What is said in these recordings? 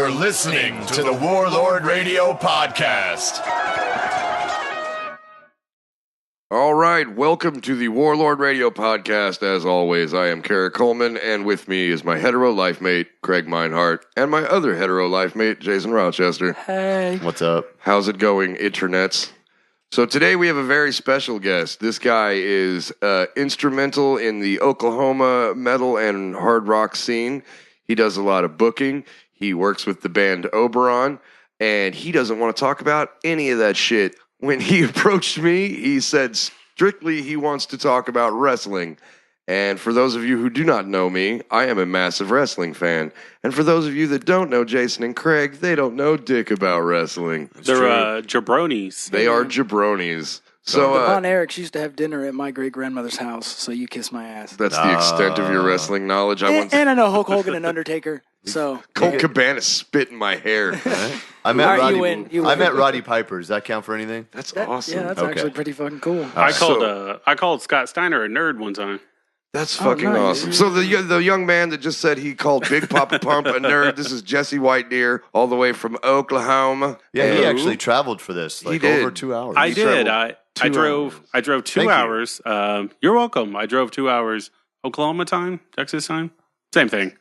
You're listening to the Warlord Radio Podcast. All right, welcome to the Warlord Radio Podcast. As always, I am Carrek Coleman, and with me is my hetero life mate, Craig Meinhardt, and my other hetero life mate, Jason Rochester. Hey. What's up? How's it going, internets? So today we have a very special guest. This guy is instrumental in the Oklahoma metal and hard rock scene. He does a lot of booking. He works with the band Oberon, and he doesn't want to talk about any of that shit. When he approached me, he said strictly he wants to talk about wrestling. And for those of you who do not know me, I am a massive wrestling fan. And for those of you that don't know Jason and Craig, they don't know dick about wrestling. They're jabronis. They are jabronis. So Von Erichs used to have dinner at my great-grandmother's house, so you kiss my ass. That's the extent of your wrestling knowledge. And I know Hulk Hogan and Undertaker, so... Colt Cabana spit in my hair. I met All right, Roddy. you win. I met Roddy Piper. Does that count for anything? That's awesome. Yeah, that's Okay. actually pretty fucking cool. I called Scott Steiner a nerd one time. That's fucking nice. awesome. So the young man that just said he called Big Papa Pump a nerd, this is Jesse WhiteDeer, all the way from Oklahoma. Yeah, he And- actually traveled for this, He did. over 2 hours. I did. traveled I 2 drove. hours. I drove 2 Thank you. hours. You're welcome. I drove 2 hours. Oklahoma time, Texas time, same thing.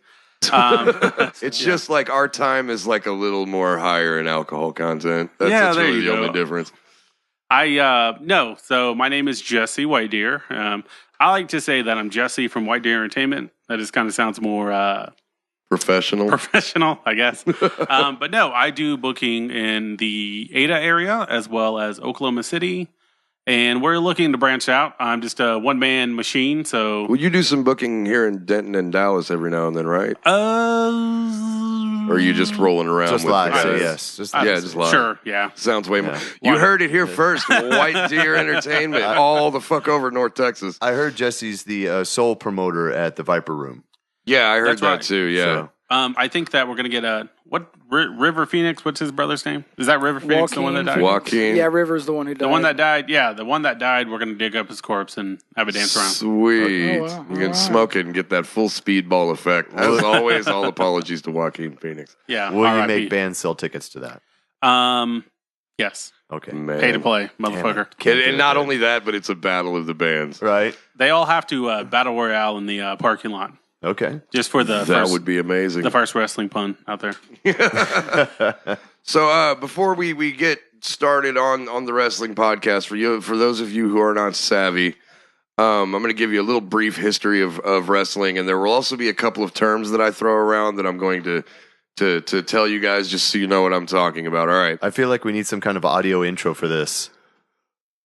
It's just like our time is like a little more higher in alcohol content. That's there really you the go. only difference. No. So my name is Jesse WhiteDeer. I like to say that I'm Jesse from WhiteDeer Entertainment. That just kind of sounds more Professional. professional, I guess. But no, I do booking in the Ada area as well as Oklahoma City. And we're looking to branch out. I'm just a one-man machine, so... Well, you do some booking here in Denton and Dallas every now and then, right? Or are you just rolling around Just with live, the so guys? yes. Just Just live. Sure, yeah. Sounds way more. Yeah. You heard it here first. WhiteDeer Entertainment, all the fuck over North Texas. I heard Jesse's the sole promoter at the Viper Room. Yeah, I heard That's that right. too. Yeah. So- I think that we're going to get River Phoenix, what's his brother's name? Is that River Phoenix, the one that died? Joaquin. Yeah, River's the one who died. The one that died, the one that died, we're going to dig up his corpse and have a dance around. Sweet. Oh, wow. You can All smoke it and get that full speedball effect. As always, all apologies to Joaquin Phoenix. Yeah. Will you R.I.P. make bands sell tickets to that? Yes. Okay. Man. Pay to play, motherfucker. And not only that, but it's a battle of the bands. Right. They all have to battle royale in the parking lot. Okay. Just for the That would be amazing. the first wrestling pun out there. So before we get started on the wrestling podcast, for those of you who are not savvy, I'm going to give you a little brief history of wrestling, and there will also be a couple of terms that I throw around that I'm going to tell you guys just so you know what I'm talking about. All right. I feel like we need some kind of audio intro for this.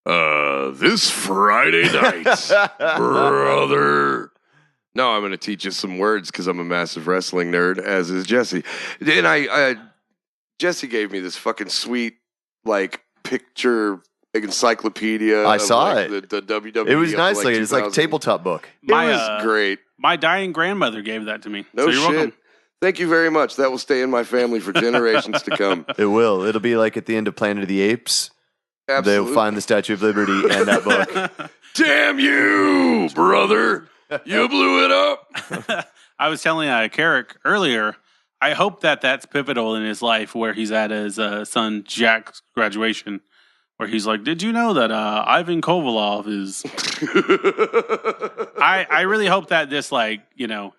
This Friday night, brother. No, I'm going to teach you some words because I'm a massive wrestling nerd, as is Jesse. And Jesse gave me this fucking sweet, like, picture encyclopedia. I saw it. The WWE. It was of, nice. Like, it's like a 2000. tabletop book. It was great. My dying grandmother gave that to me. No so you're shit. welcome. Thank you very much. That will stay in my family for generations to come. It will. It'll be like at the end of Planet of the Apes. Absolutely. They'll find the Statue of Liberty and that book. Damn you, brother. You blew it up. I was telling Carrek earlier, I hope that that's pivotal in his life where he's at his son Jack's graduation, where he's like, did you know that Ivan Kovalov is... I really hope that this, like,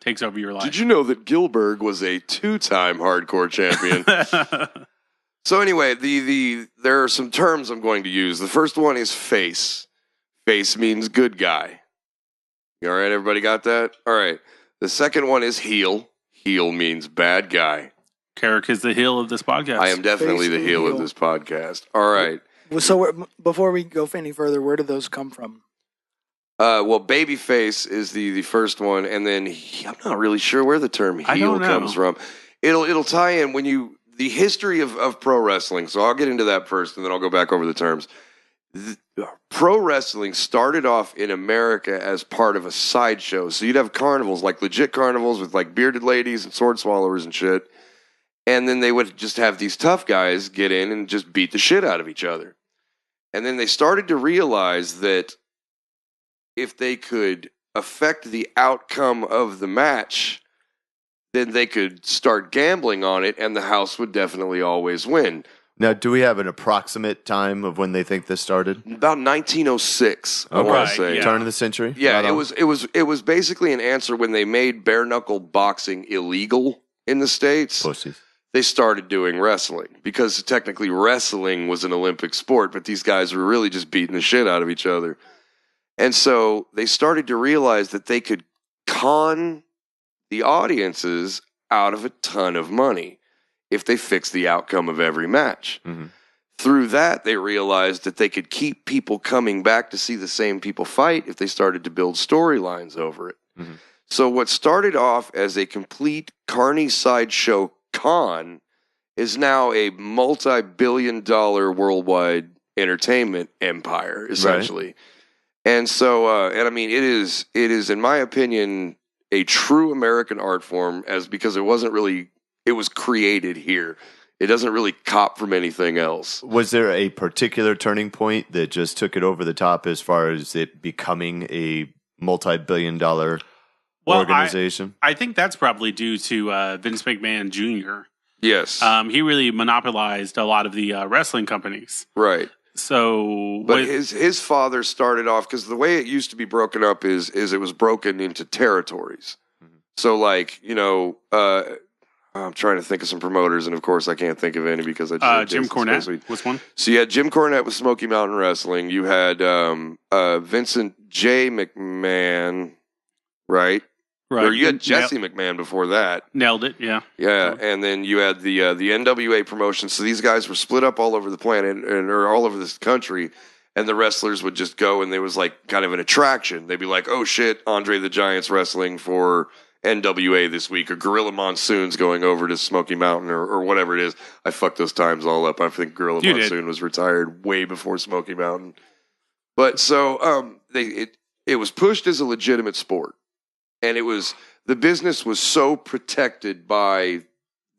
takes over your life. Did you know that Gilbert was a 2-time hardcore champion? So anyway, there are some terms I'm going to use. The first one is face. Face means good guy. All right, everybody got that? All right. The second one is heel. Heel means bad guy. Carrek is the heel of this podcast. I am definitely the Face heel of heel. this podcast. All right. Well, so before we go any further, where do those come from? Well, babyface is the first one, and then I'm not really sure where the term I heel don't know. comes from. It'll tie in the history of pro wrestling. So I'll get into that first, and then I'll go back over the terms. Pro wrestling started off in America as part of a sideshow. So you'd have carnivals, like legit carnivals with like bearded ladies and sword swallowers and shit. And then they would just have these tough guys get in and just beat the shit out of each other. And then they started to realize that if they could affect the outcome of the match, then they could start gambling on it, and the house would definitely always win. Now, do we have an approximate time of when they think this started? About 1906, I want Right, to say. yeah. Turn of the century? Yeah, Right on. it was basically an answer when they made bare knuckle boxing illegal in the States. Pussies. They started doing wrestling because technically wrestling was an Olympic sport, but these guys were really just beating the shit out of each other. And so they started to realize that they could con the audiences out of a ton of money if they fixed the outcome of every match. Mm-hmm. Through that, they realized that they could keep people coming back to see the same people fight if they started to build storylines over it. Mm-hmm. So what started off as a complete carny sideshow con is now a multi-billion-dollar worldwide entertainment empire, essentially. Right. And so, and I mean, it is, in my opinion, a true American art form, because it was created here. It doesn't really cop from anything else. Was there a particular turning point that just took it over the top as far as it becoming a multi-billion-dollar organization? I think that's probably due to Vince McMahon Jr. Yes. He really monopolized a lot of the wrestling companies. Right. So, but his father started off, because the way it used to be broken up is it was broken into territories. Mm-hmm. So, like, you know, I'm trying to think of some promoters, and of course I can't think of any because I just Jim Cornette was one. So you had Jim Cornette with Smoky Mountain Wrestling. You had Vincent J. McMahon, right? Right. Or you had Jesse McMahon before that. Nailed it, yeah. Yeah, and then you had the NWA promotion. So these guys were split up all over the planet or all over this country, and the wrestlers would just go, and there was like kind of an attraction. They'd be like, "Oh shit, Andre the Giant's wrestling for NWA this week," or Gorilla Monsoon's going over to Smoky Mountain, or whatever it is. I fucked those times all up. I think Gorilla Monsoon was retired way before Smoky Mountain. But so it was pushed as a legitimate sport. And the business was so protected by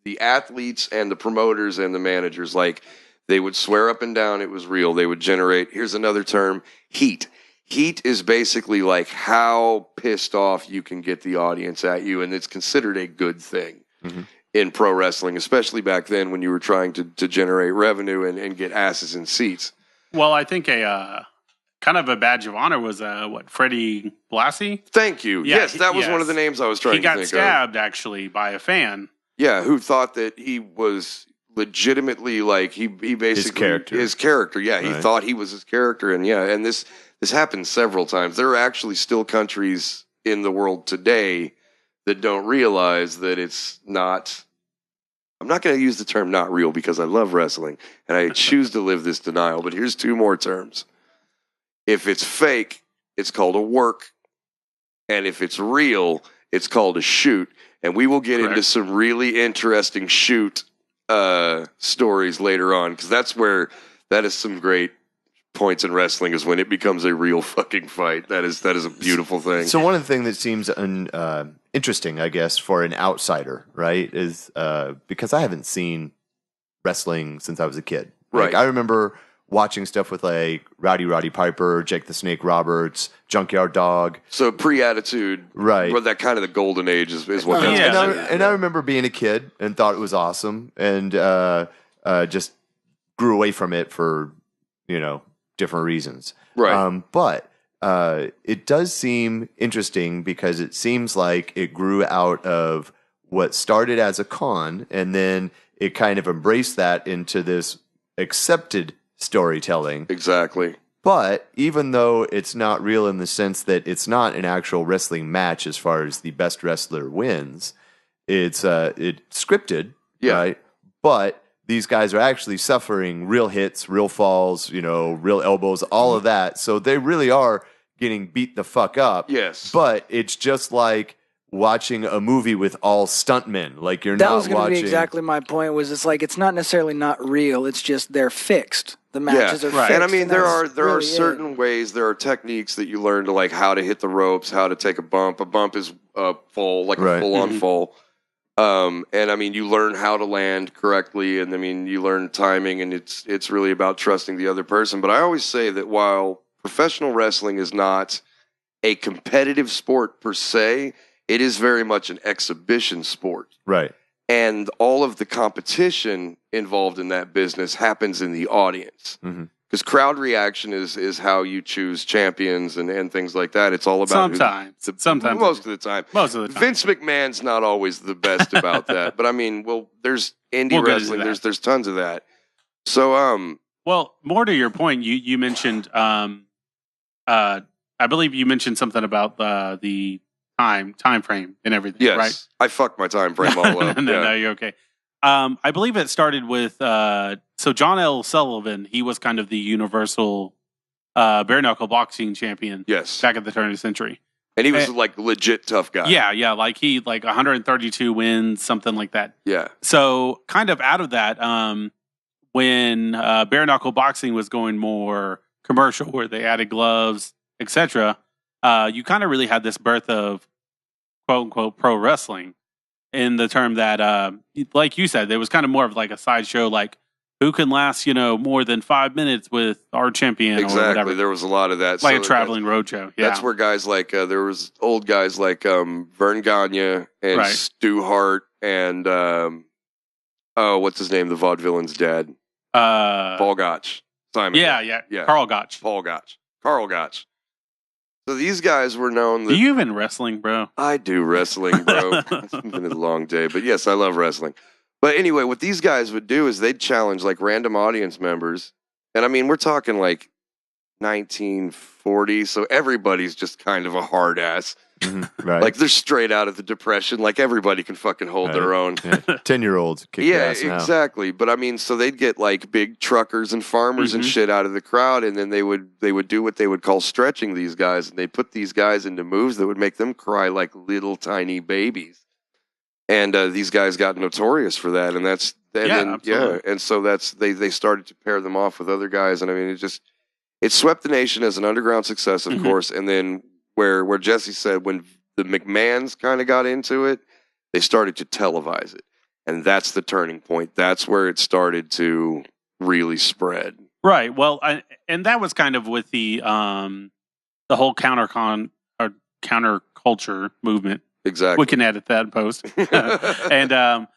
the athletes and the promoters and the managers. Like, they would swear up and down it was real. They would generate, here's another term, heat. Heat is basically like how pissed off you can get the audience at you, and it's considered a good thing in pro wrestling, especially back then when you were trying to generate revenue and get asses in seats. Well, I think kind of a badge of honor was Freddie Blassie? Thank you. Yeah, yes, that was one of the names I was trying to think of. He got stabbed, actually, by a fan. Yeah, who thought that he was legitimately, like, he basically... His character, yeah. Right. He thought he was his character, and yeah, and this happened several times. There are actually still countries in the world today that don't realize that it's not... I'm not going to use the term not real because I love wrestling, and I choose to live this denial, but here's two more terms. If it's fake, it's called a work. And if it's real, it's called a shoot. And we will get into some really interesting shoot stories later on, because that is some great points in wrestling, is when it becomes a real fucking fight. That is a beautiful thing. So one of the things that seems interesting, I guess, for an outsider, right, is because I haven't seen wrestling since I was a kid. Like, Right. I remember watching stuff with like Roddy Piper, Jake the Snake Roberts, Junkyard Dog. So pre-attitude, right? Well, that kind of the golden age is what that's and I remember being a kid and thought it was awesome, and just grew away from it for different reasons. Right. But it does seem interesting because it seems like it grew out of what started as a con, and then it kind of embraced that into this accepted storytelling. Exactly. But even though it's not real in the sense that it's not an actual wrestling match as far as the best wrestler wins, it's scripted, right? But these guys are actually suffering real hits, real falls, real elbows, all of that. So they really are getting beat the fuck up. Yes. But it's just like watching a movie with all stuntmen. Like, you're that not was going to watching... be exactly my point. Was it's like it's not necessarily not real. It's just they're fixed. The matches are fixed. And I mean, there are really certain ways, there are techniques that you learn to, like, how to hit the ropes, how to take a bump. A bump is a fall, like a full-on fall. And I mean, you learn how to land correctly, and I mean, you learn timing, and it's really about trusting the other person. But I always say that while professional wrestling is not a competitive sport per se, it is very much an exhibition sport. Right. And all of the competition involved in that business happens in the audience. Because crowd reaction is how you choose champions and things like that. It's all about sometimes most of the time. Vince McMahon's not always the best about that, but I mean, there's indie wrestling. There's tons of that. So well, more to your point, you mentioned I believe you mentioned something about the time frame and everything. Yes, right? I fucked my time frame all up. No, you're okay. I believe it started with so John L. Sullivan. He was kind of the universal bare knuckle boxing champion. Yes, back at the turn of the century, and he was like legit tough guy. Yeah, like he 132 wins, something like that. Yeah. So kind of out of that, when bare knuckle boxing was going more commercial, where they added gloves, etc., you kind of really had this birth of quote unquote pro wrestling. In the term that, like you said, there was kind of more of like a sideshow, like who can last, more than 5 minutes with our champion or whatever. There was a lot of that. Like a traveling roadshow. Yeah. That's where guys like, there was old guys like Vern Gagne and Stu Hart and, what's his name? The vaudevillain's dad. Paul Gotch. Simon. Yeah. Carl Gotch. Carl Gotch. So these guys were known. Do you even wrestling, bro? I do wrestling, bro. It's been a long day, but yes, I love wrestling. But anyway, what these guys would do is they'd challenge like random audience members. And I mean, we're talking like 1940, so everybody's just kind of a hard ass. Right. Like they're straight out of the Depression. Like everybody can fucking hold their own. 10-year-olds kick ass now. Exactly. But I mean, so they'd get like big truckers and farmers and shit out of the crowd, and then they would do what they would call stretching these guys, and they put these guys into moves that would make them cry like little tiny babies. And these guys got notorious for that, and and so they started to pair them off with other guys, and I mean it swept the nation as an underground success, of course, and then. Where Jesse said when the McMahons kind of got into it, they started to televise it. And that's the turning point. That's where it started to really spread. Right. Well, and that was kind of with the whole counterculture movement. Exactly. We can edit that in post. And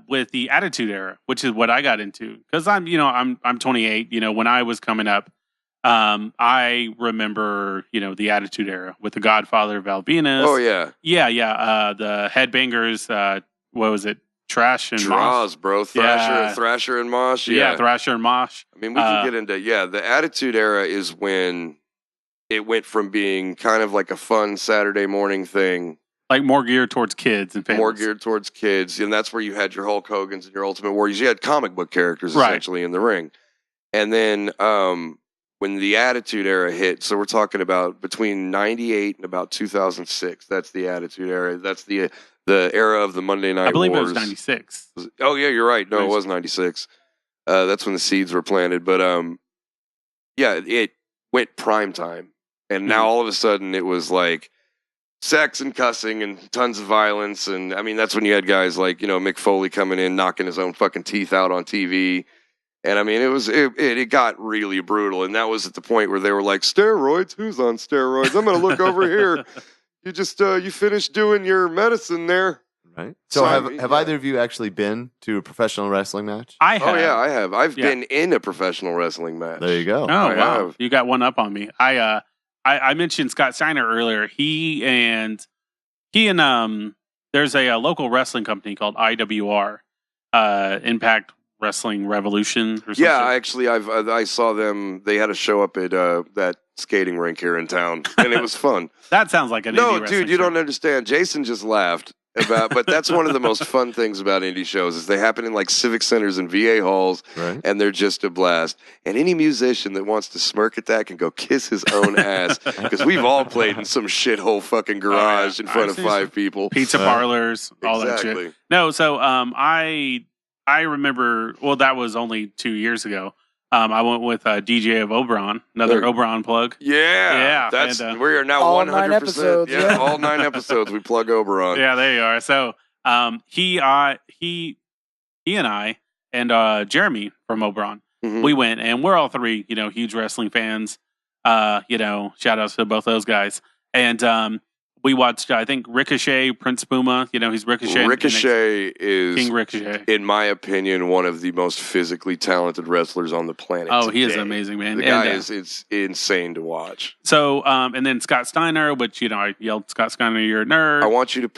with the Attitude Era, which is what I got into. Because I'm 28. When I was coming up, I remember, the Attitude Era with the Godfather Valvinus. Oh yeah, yeah. The Headbangers. What was it? Trash and Mosh, bro. Thrasher and Mosh. Yeah, Thrasher and Mosh. I mean, we can get into the Attitude Era is when it went from being kind of like a fun Saturday morning thing, like more geared towards kids and families. And that's where you had your Hulk Hogan's and your Ultimate Warriors. You had comic book characters essentially in the ring, and then when the Attitude Era hit, so we're talking about between 98 and about 2006. That's the Attitude Era. That's the era of the Monday Night Wars. I believe it was 96. Oh, yeah, you're right. No, it was 96. That's when the seeds were planted. But, it went prime time. And now all of a sudden it was like sex and cussing and tons of violence. And, I mean, that's when you had guys like, Mick Foley coming in, knocking his own fucking teeth out on TV. And I mean, it got really brutal, and that was at the point where they were like, "Steroids? Who's on steroids? I'm going to look over here. You just you finished doing your medicine there, right?" So have either of you actually been to a professional wrestling match? I have. Oh yeah, I have. I've been in a professional wrestling match. There you go. Oh wow, you got one up on me. I mentioned Scott Steiner earlier. He and there's a local wrestling company called IWR, Impact Wrestling Revolution or something. Yeah, actually, I saw them. They had a show up at that skating rink here in town, and it was fun. That sounds like an indie wrestling dude, you show. don't understand. Jason just laughed but that's one of the most fun things about indie shows is they happen in like civic centers and VA halls, right, and they're just a blast. And any musician that wants to smirk at that can go kiss his own ass, because we've all played in some shithole fucking garage in front of 5 people, pizza parlors, all exactly. that shit. No, so I remember. Well, that was only 2 years ago. I went with DJ of Oberon, another Oberon plug. Yeah. That's we are now all 100%. 9 episodes, yeah. All 9 episodes we plug Oberon. Yeah, there you are. So he and I and Jeremy from Oberon, we went, and we're all 3, huge wrestling fans. Shout outs to both those guys. And We watched, I think, Ricochet, Prince Puma. He's Ricochet. Ricochet is, King Ricochet. in my opinion, one of the most physically talented wrestlers on the planet. Oh, today. He is amazing, man. The guy it's insane to watch. So, and then Scott Steiner, which, I yelled, Scott Steiner, you're a nerd. I want you to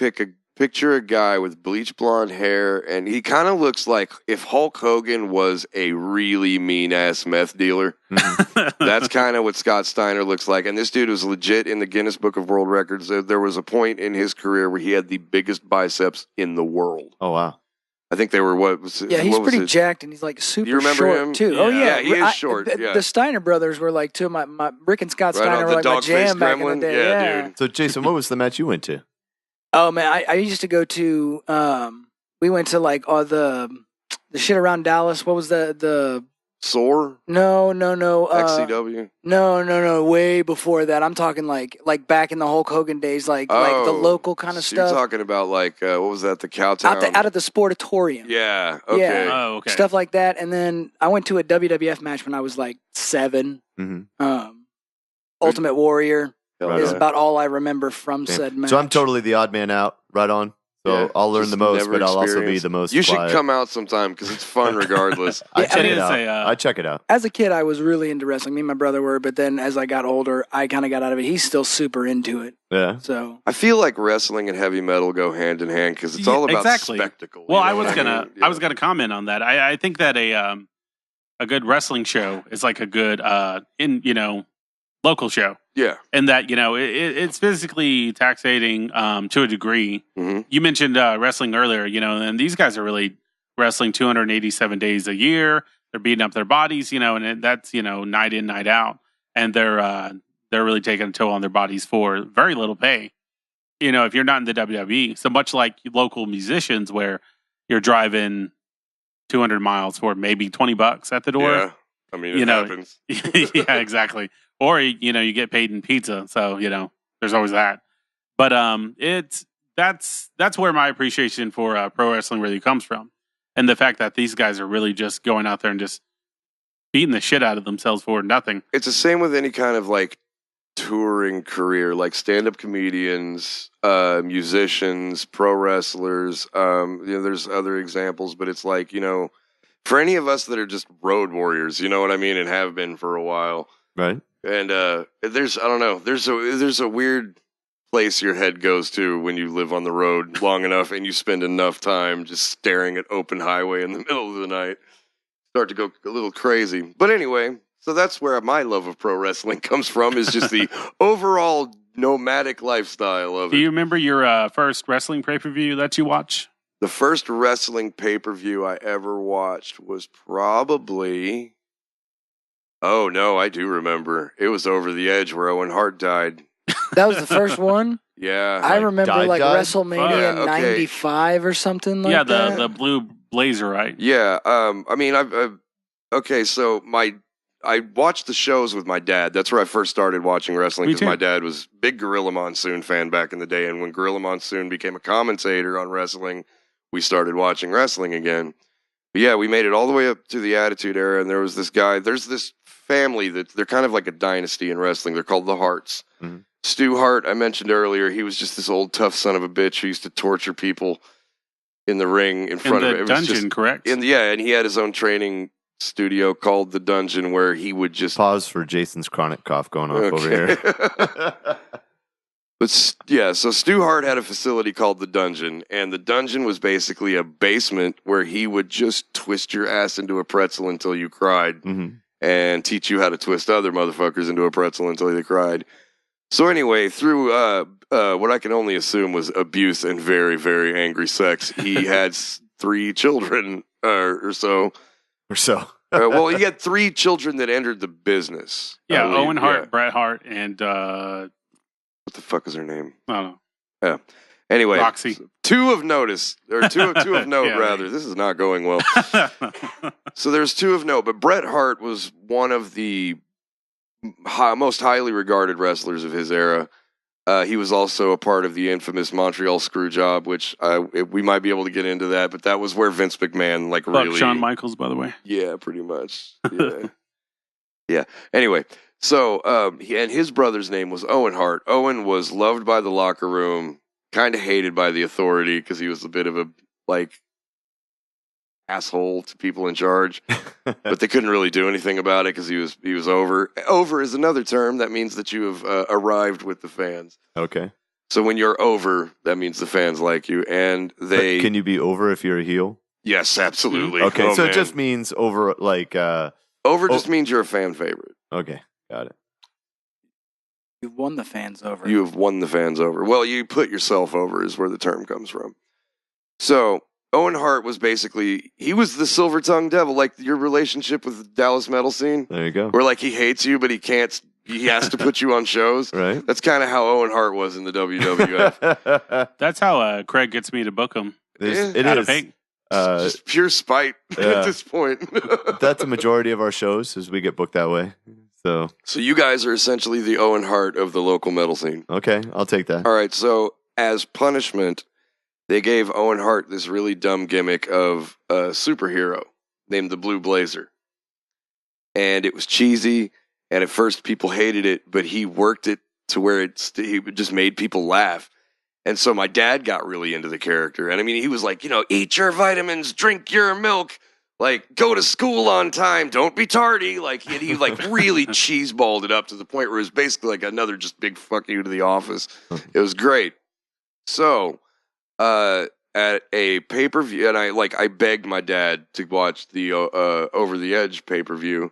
picture a guy with bleach blonde hair, and he kind of looks like if Hulk Hogan was a really mean-ass meth dealer. Mm-hmm. That's kind of what Scott Steiner looks like. And this dude was legit in the Guinness Book of World Records. There was a point in his career where he had the biggest biceps in the world. Oh, wow. I think they were, he's pretty jacked, and he's like super you remember short, him? too. Yeah. Oh, yeah. He is short. The Steiner brothers were like two of my Rick and Scott Steiner were like my jam back in the day. Yeah, dude. So, Jason, what was the match you went to? Oh, man, I used to go to, we went to like all the shit around Dallas. What was the Soar? No. XCW? No. Way before that. I'm talking like back in the Hulk Hogan days, like the local kind of stuff. You're talking about like, what was that, the Cowtown? Out of the Sportatorium. Yeah, okay. Yeah. Oh, okay. Stuff like that. And then I went to a WWF match when I was like 7. Mm-hmm. Ultimate Warrior. Right is on. about all I remember from said match. So I'm totally the odd man out, right on. So Yeah, I'll learn just the most, never but I'll also be experienced. the most You should quiet. come out sometime because it's fun regardless. I check it it is out. a, I check it out. As a kid, I was really into wrestling. Me and my brother were, but then as I got older, I kind of got out of it. He's still super into it. Yeah. So I feel like wrestling and heavy metal go hand in hand because it's all about spectacle. Well, you I know was what gonna mean? Yeah. I was gonna comment on that. I think that a good wrestling show is like a good local show. Yeah. And that, it's physically taxating to a degree. Mm-hmm. You mentioned wrestling earlier, and these guys are really wrestling 287 days a year. They're beating up their bodies, and that's, night in, night out. And they're really taking a toll on their bodies for very little pay. If you're not in the WWE, so much like local musicians where you're driving 200 miles for maybe $20 at the door. Yeah. I mean, it happens. Yeah, exactly. Or, you get paid in pizza. So, there's always that. But that's where my appreciation for pro wrestling really comes from. And the fact that these guys are really just going out there and just beating the shit out of themselves for nothing. It's the same with any kind of like touring career, like stand-up comedians, musicians, pro wrestlers. There's other examples, but it's like, for any of us that are just road warriors, you know what I mean, and have been for a while. Right. And there's a weird place your head goes to when you live on the road long enough and you spend enough time just staring at open highway in the middle of the night. Start to go a little crazy. But anyway, so that's where my love of pro wrestling comes from, is just the overall nomadic lifestyle of it. Do you remember your first wrestling pay-per-view that you watched? The first wrestling pay-per-view I ever watched was probably... Oh, no, I do remember. It was Over the Edge where Owen Hart died. that was the first one. Yeah. I remember died? WrestleMania Yeah, okay. 95 or something like that. Yeah, the blue blazer, right? Yeah. I mean, okay, so I watched the shows with my dad. That's where I first started watching wrestling, Me because too. my dad was a big Gorilla Monsoon fan back in the day. And when Gorilla Monsoon became a commentator on wrestling, we started watching wrestling again. But yeah, we made it all the way up to the Attitude Era, and there was this guy. There's this family that they're kind of like a dynasty in wrestling. They're called the Harts. Mm-hmm. Stu Hart, I mentioned earlier, he was just this old tough son of a bitch who used to torture people in the ring in front of it. In It the was dungeon, just, correct? and he had his own training studio called The Dungeon, where he would just... Pause for Jason's chronic cough going off over here. But yeah, so Stu Hart had a facility called The Dungeon, and The Dungeon was basically a basement where he would just twist your ass into a pretzel until you cried, Mm-hmm. and teach you how to twist other motherfuckers into a pretzel until they cried. So anyway, through what I can only assume was abuse and very, very angry sex, he had 3 children or so. Or so. Well, he had 3 children that entered the business. I Yeah, believe. Owen Hart, Yeah. Bret Hart, and I What the fuck is her name? don't Yeah. Anyway, Roxy. 2 of note, Yeah, rather. right. This is not going well. know. So there's 2 of note, but Bret Hart was one of the most highly regarded wrestlers of his era. He was also a part of the infamous Montreal Screwjob, which we might be able to get into that, but that was where Vince McMahon Fuck really... Shawn Michaels, by the way. Yeah, pretty much. Yeah. Yeah. Anyway, So, and his brother's name was Owen Hart. Owen was loved by the locker room, kind of hated by the authority because he was a bit of a, like, asshole to people in charge. But they couldn't really do anything about it because he was over. Over is another term that means that you have arrived with the fans. Okay. So when you're over, that means the fans like you, and they. But can you be over if you're a heel? Yes, absolutely. Okay, Oh, so man. it just means over, like. Over just means you're a fan favorite. Okay, got it. You've won the fans over. You have won the fans over. Well, you put yourself over is where the term comes from. So Owen Hart was basically, he was the silver tongue devil, like your relationship with the Dallas metal scene. There you go. Where like he hates you, but he has to put you on shows. Right. That's kind of how Owen Hart was in the WWF. That's how Craig gets me to book him. It Out is. of hate. Just pure spite at this point. That's the majority of our shows, is we get booked that way. So you guys are essentially the Owen Hart of the local metal scene. okay, I'll take that. All right, so as punishment, they gave Owen Hart this really dumb gimmick of a superhero named the Blue Blazer. And it was cheesy, and at first people hated it, but he worked it to where he just made people laugh. And so my dad got really into the character. And I mean, he was like, eat your vitamins, drink your milk, like, go to school on time, don't be tardy. Like, he like really cheeseballed it up to the point where it was basically like another just big fuck you to the office. It was great. So, at a pay-per-view, and I begged my dad to watch the Over the Edge pay-per-view.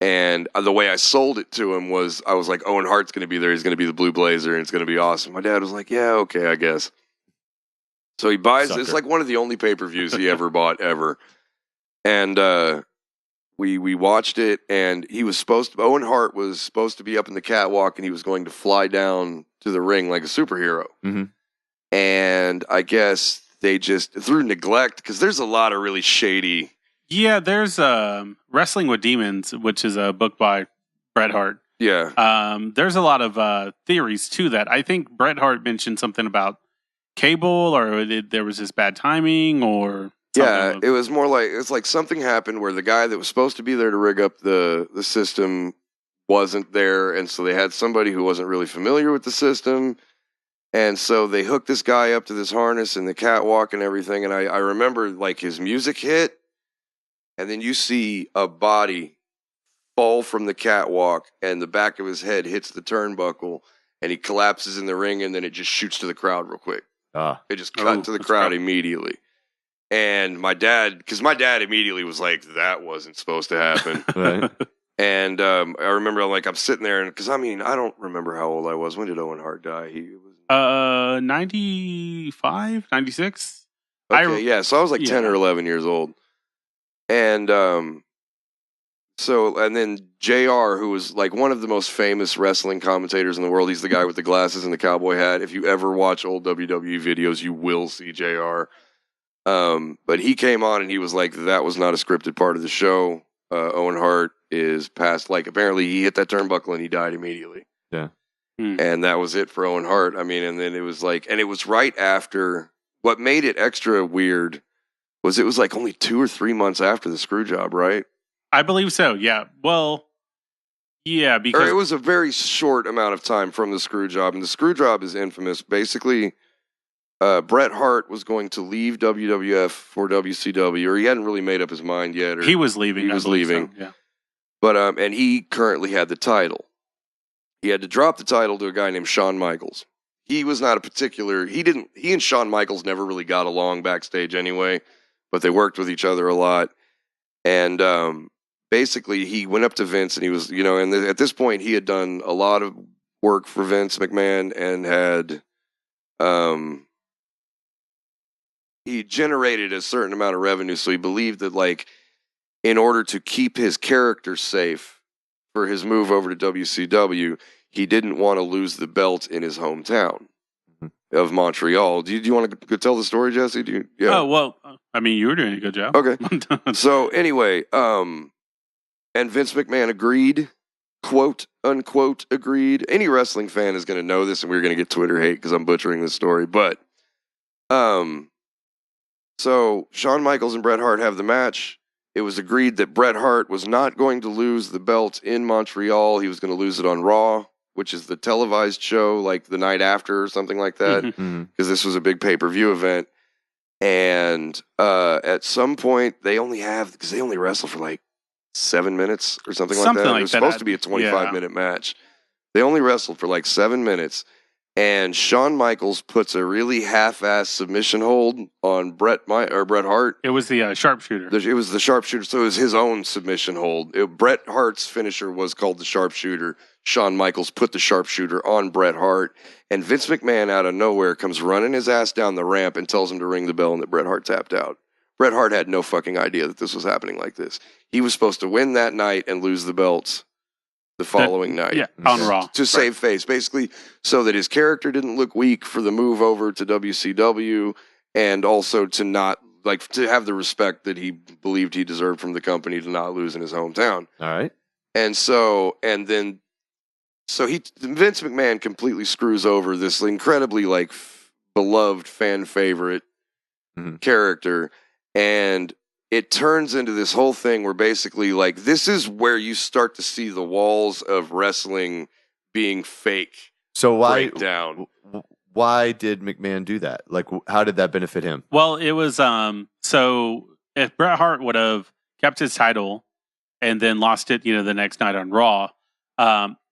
And the way I sold it to him was, I was like, Owen Hart's going to be there. He's going to be the Blue Blazer, and it's going to be awesome. My dad was like, yeah, okay, I guess. So he buys it. It's like one of the only pay-per-views he ever bought, ever. And we watched it, and Owen Hart was supposed to be up in the catwalk, and he was going to fly down to the ring like a superhero. Mm-hmm. And I guess they just, through neglect, because there's a lot of really shady... Yeah, there's Wrestling with Demons, which is a book by Bret Hart. Yeah. There's a lot of theories to that. I think Bret Hart mentioned something about cable, or there was this bad timing, or yeah, it was more like, it's like something happened where the guy that was supposed to be there to rig up the system wasn't there, and so they had somebody who wasn't really familiar with the system, and so they hooked this guy up to this harness and the catwalk and everything, and I remember like his music hit. And then you see a body fall from the catwalk, and the back of his head hits the turnbuckle, and he collapses in the ring, and then it just shoots to the crowd real quick. It just cut to the crowd immediately. And my dad immediately was like, that wasn't supposed to happen. Right. And I remember I'm sitting there, and because I don't remember how old I was. When did Owen Hart die? He was 95, 96. Okay, so I was like 10 or 11 years old. And and then JR, who was like one of the most famous wrestling commentators in the world, he's the guy with the glasses and the cowboy hat. If you ever watch old WWE videos, you will see JR. But he came on and he was like, that was not a scripted part of the show. Owen Hart is past, like, apparently he hit that turnbuckle and he died immediately. Yeah. And that was it for Owen Hart. I mean, and then it was like, and it was right after, what made it extra weird was it was like only 2 or 3 months after the screw job, right? I believe so, yeah. Well, yeah, because... Or it was a very short amount of time from the screw job, and the screw job is infamous. Basically, Bret Hart was going to leave WWF for WCW, or he hadn't really made up his mind yet. Or he was leaving. He was leaving. So, yeah. But, and he currently had the title. He had to drop the title to a guy named Shawn Michaels. He was not a particular... He and Shawn Michaels never really got along backstage anyway, but they worked with each other a lot. And basically, he went up to Vince, and he was, and at this point, he had done a lot of work for Vince McMahon and had, he generated a certain amount of revenue. So he believed that, like, in order to keep his character safe for his move over to WCW, he didn't want to lose the belt in his hometown of Montreal. Do you want to go tell the story, Jesse? Yeah. Oh, well, I mean, you were doing a good job. Okay. So anyway, and Vince McMahon agreed, quote unquote agreed. Any wrestling fan is going to know this, and we're going to get Twitter hate because I'm butchering this story. But, so Shawn Michaels and Bret Hart have the match, it was agreed that Bret Hart was not going to lose the belt in Montreal. He was going to lose it on Raw, which is the televised show, like the night after or something like that, because this was a big pay-per-view event. And at some point, they only wrestle for like 7 minutes or something like that. It was supposed to be a 25-minute match. They only wrestled for like 7 minutes. And Shawn Michaels puts a really half-ass submission hold on Bret Hart. It was the sharpshooter. It was the sharpshooter, so it was his own submission hold. Bret Hart's finisher was called the sharpshooter. Shawn Michaels put the sharpshooter on Bret Hart, and Vince McMahon out of nowhere comes running his ass down the ramp and tells him to ring the bell and that Bret Hart tapped out. Bret Hart had no fucking idea that this was happening like this. He was supposed to win that night and lose the belts the following night. Yeah, on Raw. To save face, basically, so that his character didn't look weak for the move over to WCW, and also to not, like, to have the respect that he believed he deserved from the company to not lose in his hometown. All right. And then Vince McMahon completely screws over this incredibly, like, beloved fan favorite character, and it turns into this whole thing where basically, like, this is where you start to see the walls of wrestling being fake. So break down. Why did McMahon do that? Like, how did that benefit him? Well, it was so if Bret Hart would have kept his title and then lost it, the next night on Raw,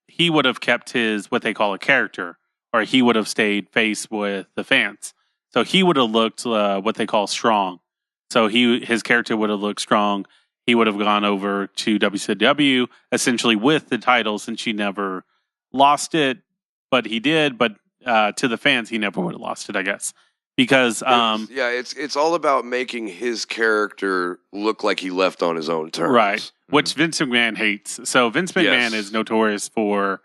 he would have kept his what they call a character, or he would have stayed face with the fans. So he would have looked what they call strong. So his character would have looked strong. He would have gone over to WCW essentially with the title, since he never lost it, but he did. But to the fans, he never would have lost it, I guess, because it's all about making his character look like he left on his own terms, right? Which Vince McMahon hates. So Vince McMahon is notorious for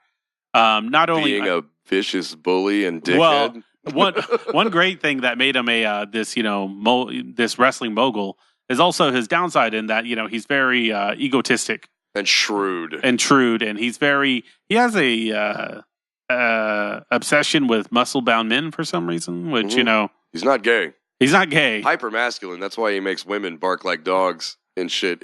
not only being a vicious bully and dickhead. One great thing that made him this wrestling mogul is also his downside, in that he's very egotistic and shrewd, and he has a obsession with muscle bound men for some reason, which he's not gay. He's not gay. Hyper masculine. That's why he makes women bark like dogs and shit.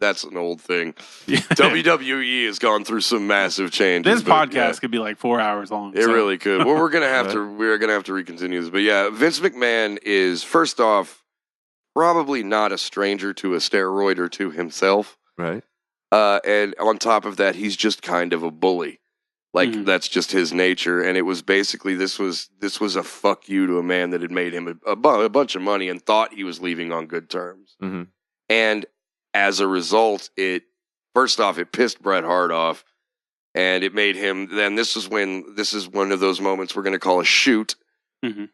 That's an old thing. WWE has gone through some massive changes. This podcast could be like 4 hours long. It really could. Well, we're gonna have to recontinue this. But yeah, Vince McMahon is, first off, probably not a stranger to a steroid or two himself. Right. And on top of that, he's just kind of a bully. Like, that's just his nature. And it was basically, this was a fuck you to a man that had made him a bunch of money and thought he was leaving on good terms. Mm-hmm. And as a result, it pissed Bret Hart off, and it made him. Then this is one of those moments we're going to call a shoot,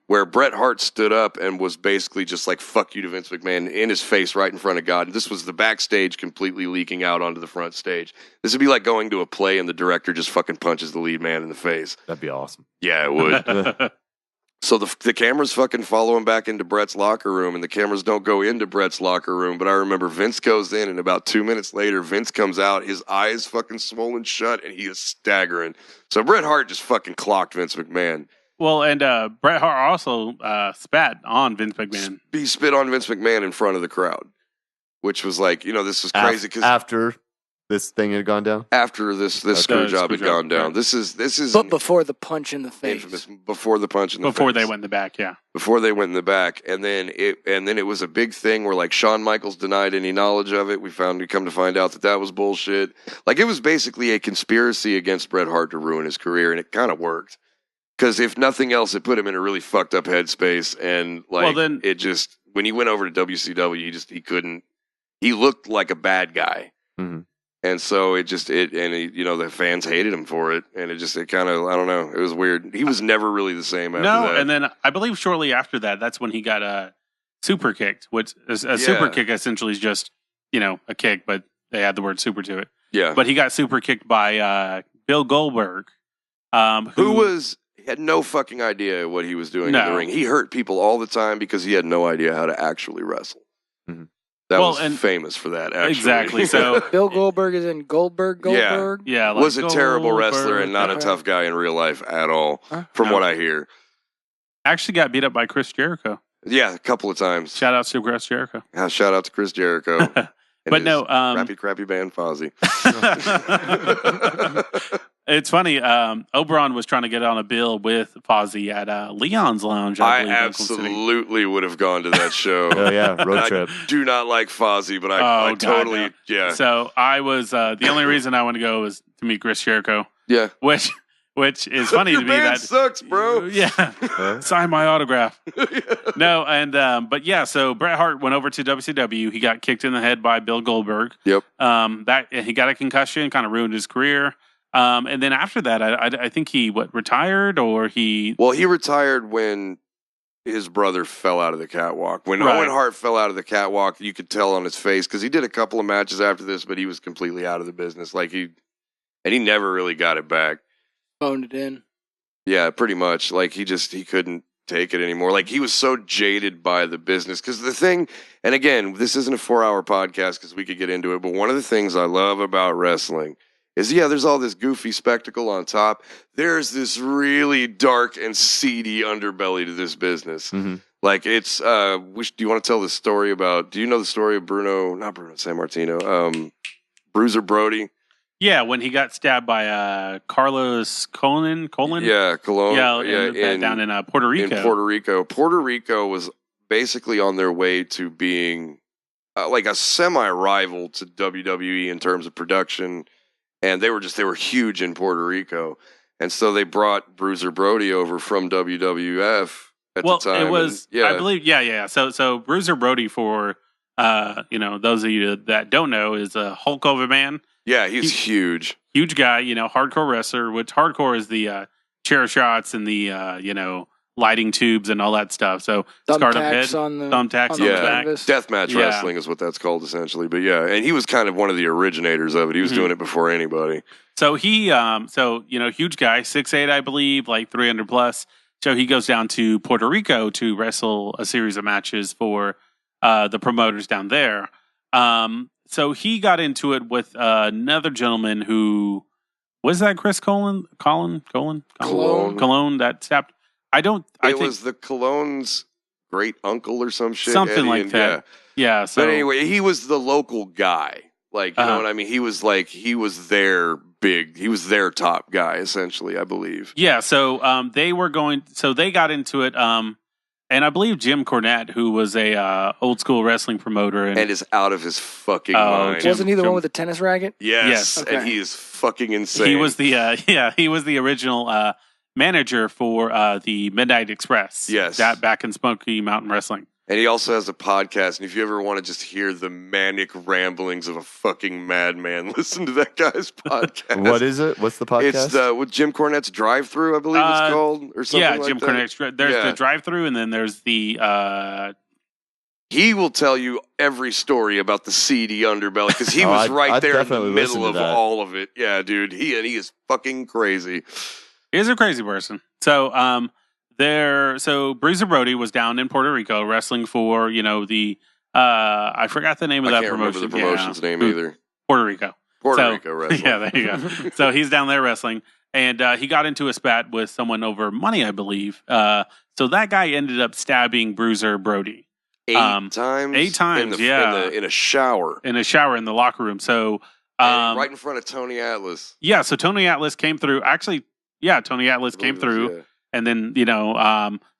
where Bret Hart stood up and was basically just like, fuck you to Vince McMahon in his face right in front of God. And this was the backstage completely leaking out onto the front stage. This would be like going to a play and the director just fucking punches the lead man in the face. That'd be awesome. Yeah, it would. So the cameras fucking follow him back into Bret's locker room, and the cameras don't go into Bret's locker room. But I remember Vince goes in, and about 2 minutes later, Vince comes out, his eyes fucking swollen shut, and he is staggering. So Bret Hart just fucking clocked Vince McMahon. Well, and Bret Hart also spat on Vince McMahon. He spit on Vince McMahon in front of the crowd, which was like, this was crazy. Cause after this thing had gone down? After this screw job had gone down. Right. This is but before the punch in the face. Infamous, before the punch in the face. Before they went in the back, yeah. Before they went in the back. And then it was a big thing where, like, Shawn Michaels denied any knowledge of it. We come to find out that was bullshit. Like, it was basically a conspiracy against Bret Hart to ruin his career, and it kind of worked. Because if nothing else, it put him in a really fucked up headspace, and it just, when he went over to WCW, he looked like a bad guy. Mm-hmm. And so the fans hated him for it, and it kind of, I don't know, it was weird. He was never really the same after that. And then I believe shortly after that, that's when he got super kicked, which super kick essentially is just, a kick, but they add the word super to it. Yeah. But he got super kicked by Bill Goldberg, who had no fucking idea what he was doing in the ring. He hurt people all the time because he had no idea how to actually wrestle. Mm-hmm. That was famous for that, actually. Exactly. So Bill Goldberg is in Goldberg? Yeah. Was a terrible wrestler and not a tough guy in real life at all, from what I hear. Actually got beat up by Chris Jericho. Yeah, a couple of times. Shout out to Chris Jericho. Yeah, shout out to Chris Jericho. But no, crappy band Fozzy. It's funny. Oberon was trying to get on a bill with Fozzy at Leon's Lounge. I believe, absolutely would have gone to that show. Oh yeah, road trip. I do not like Fozzy, but I totally, no. yeah. So I was the only reason I want to go was to meet Chris Jericho. Yeah, which is funny Your to me. band That sucks, bro. Yeah, sign my autograph. No, and but yeah. So Bret Hart went over to WCW. He got kicked in the head by Bill Goldberg. Yep. That he got a concussion, kind of ruined his career. And then after that, I think he retired or he. Well, he retired when his brother fell out of the catwalk. When Owen Hart fell out of the catwalk, you could tell on his face because he did a couple of matches after this, but he was completely out of the business. And he never really got it back. Phoned it in. Yeah, pretty much. Like he couldn't take it anymore. Like he was so jaded by the business. Because the thing, and again, this isn't a 4-hour podcast because we could get into it, but one of the things I love about wrestling is, there's all this goofy spectacle on top. There's this really dark and seedy underbelly to this business. Mm-hmm. Like it's, do you want to tell the story about, do you know the story of not Bruno Sammartino, Bruiser Brody? Yeah, when he got stabbed by Carlos Colon. Yeah, Colon. Yeah, down in Puerto Rico. In Puerto Rico. Puerto Rico was basically on their way to being like a semi-rival to WWE in terms of production. And they were huge in Puerto Rico. And so they brought Bruiser Brody over from WWF at the time. It was, I believe, yeah. So Bruiser Brody, for those of you that don't know, is a Hulk Hogan man. Yeah, he's huge. Huge guy, hardcore wrestler, which hardcore is the chair shots and the, lighting tubes and all that stuff. So scarred up head, thumbtacks on the back. Deathmatch wrestling is what that's called essentially. But yeah, and he was kind of one of the originators of it. He was doing it before anybody. So he, huge guy, 6'8", I believe, like 300 plus. So he goes down to Puerto Rico to wrestle a series of matches for the promoters down there. So he got into it with another gentleman who was that Chris Cologne that stabbed. It was the Cologne's great uncle or some shit. Something like that. Yeah. So, but anyway, he was the local guy. Like, you know what I mean? He was their top guy, essentially, I believe. Yeah. So they got into it. And I believe Jim Cornette, who was a old school wrestling promoter, and is out of his fucking mind. Wasn't he the one with the tennis racket? Yes. Okay. And he is fucking insane. He was the original manager for the Midnight Express. Yes, that back in Smoky Mountain Wrestling. And he also has a podcast. And if you ever want to just hear the manic ramblings of a fucking madman, listen to that guy's podcast. What is it? What's the podcast? It's with Jim Cornette's Drive-Thru, I believe it's called, or something like that. Yeah, Jim Cornette's. There's the Drive-Thru, and then there's the... He will tell you every story about the seedy underbelly, because he was right there in the middle of all of it. Yeah, dude. He is fucking crazy. He's a crazy person. So, So Bruiser Brody was down in Puerto Rico wrestling for, the I forgot the name of that promotion. I can't remember the promotion's name either. Puerto Rico. Puerto Rico wrestling. Yeah, there you go. So he's down there wrestling, and he got into a spat with someone over money, I believe. So that guy ended up stabbing Bruiser Brody. 8 times? 8 times, in a shower. In a shower in the locker room. So right in front of Tony Atlas. Yeah, so Tony Atlas came through. Actually, Tony Atlas came through. Yeah. And then,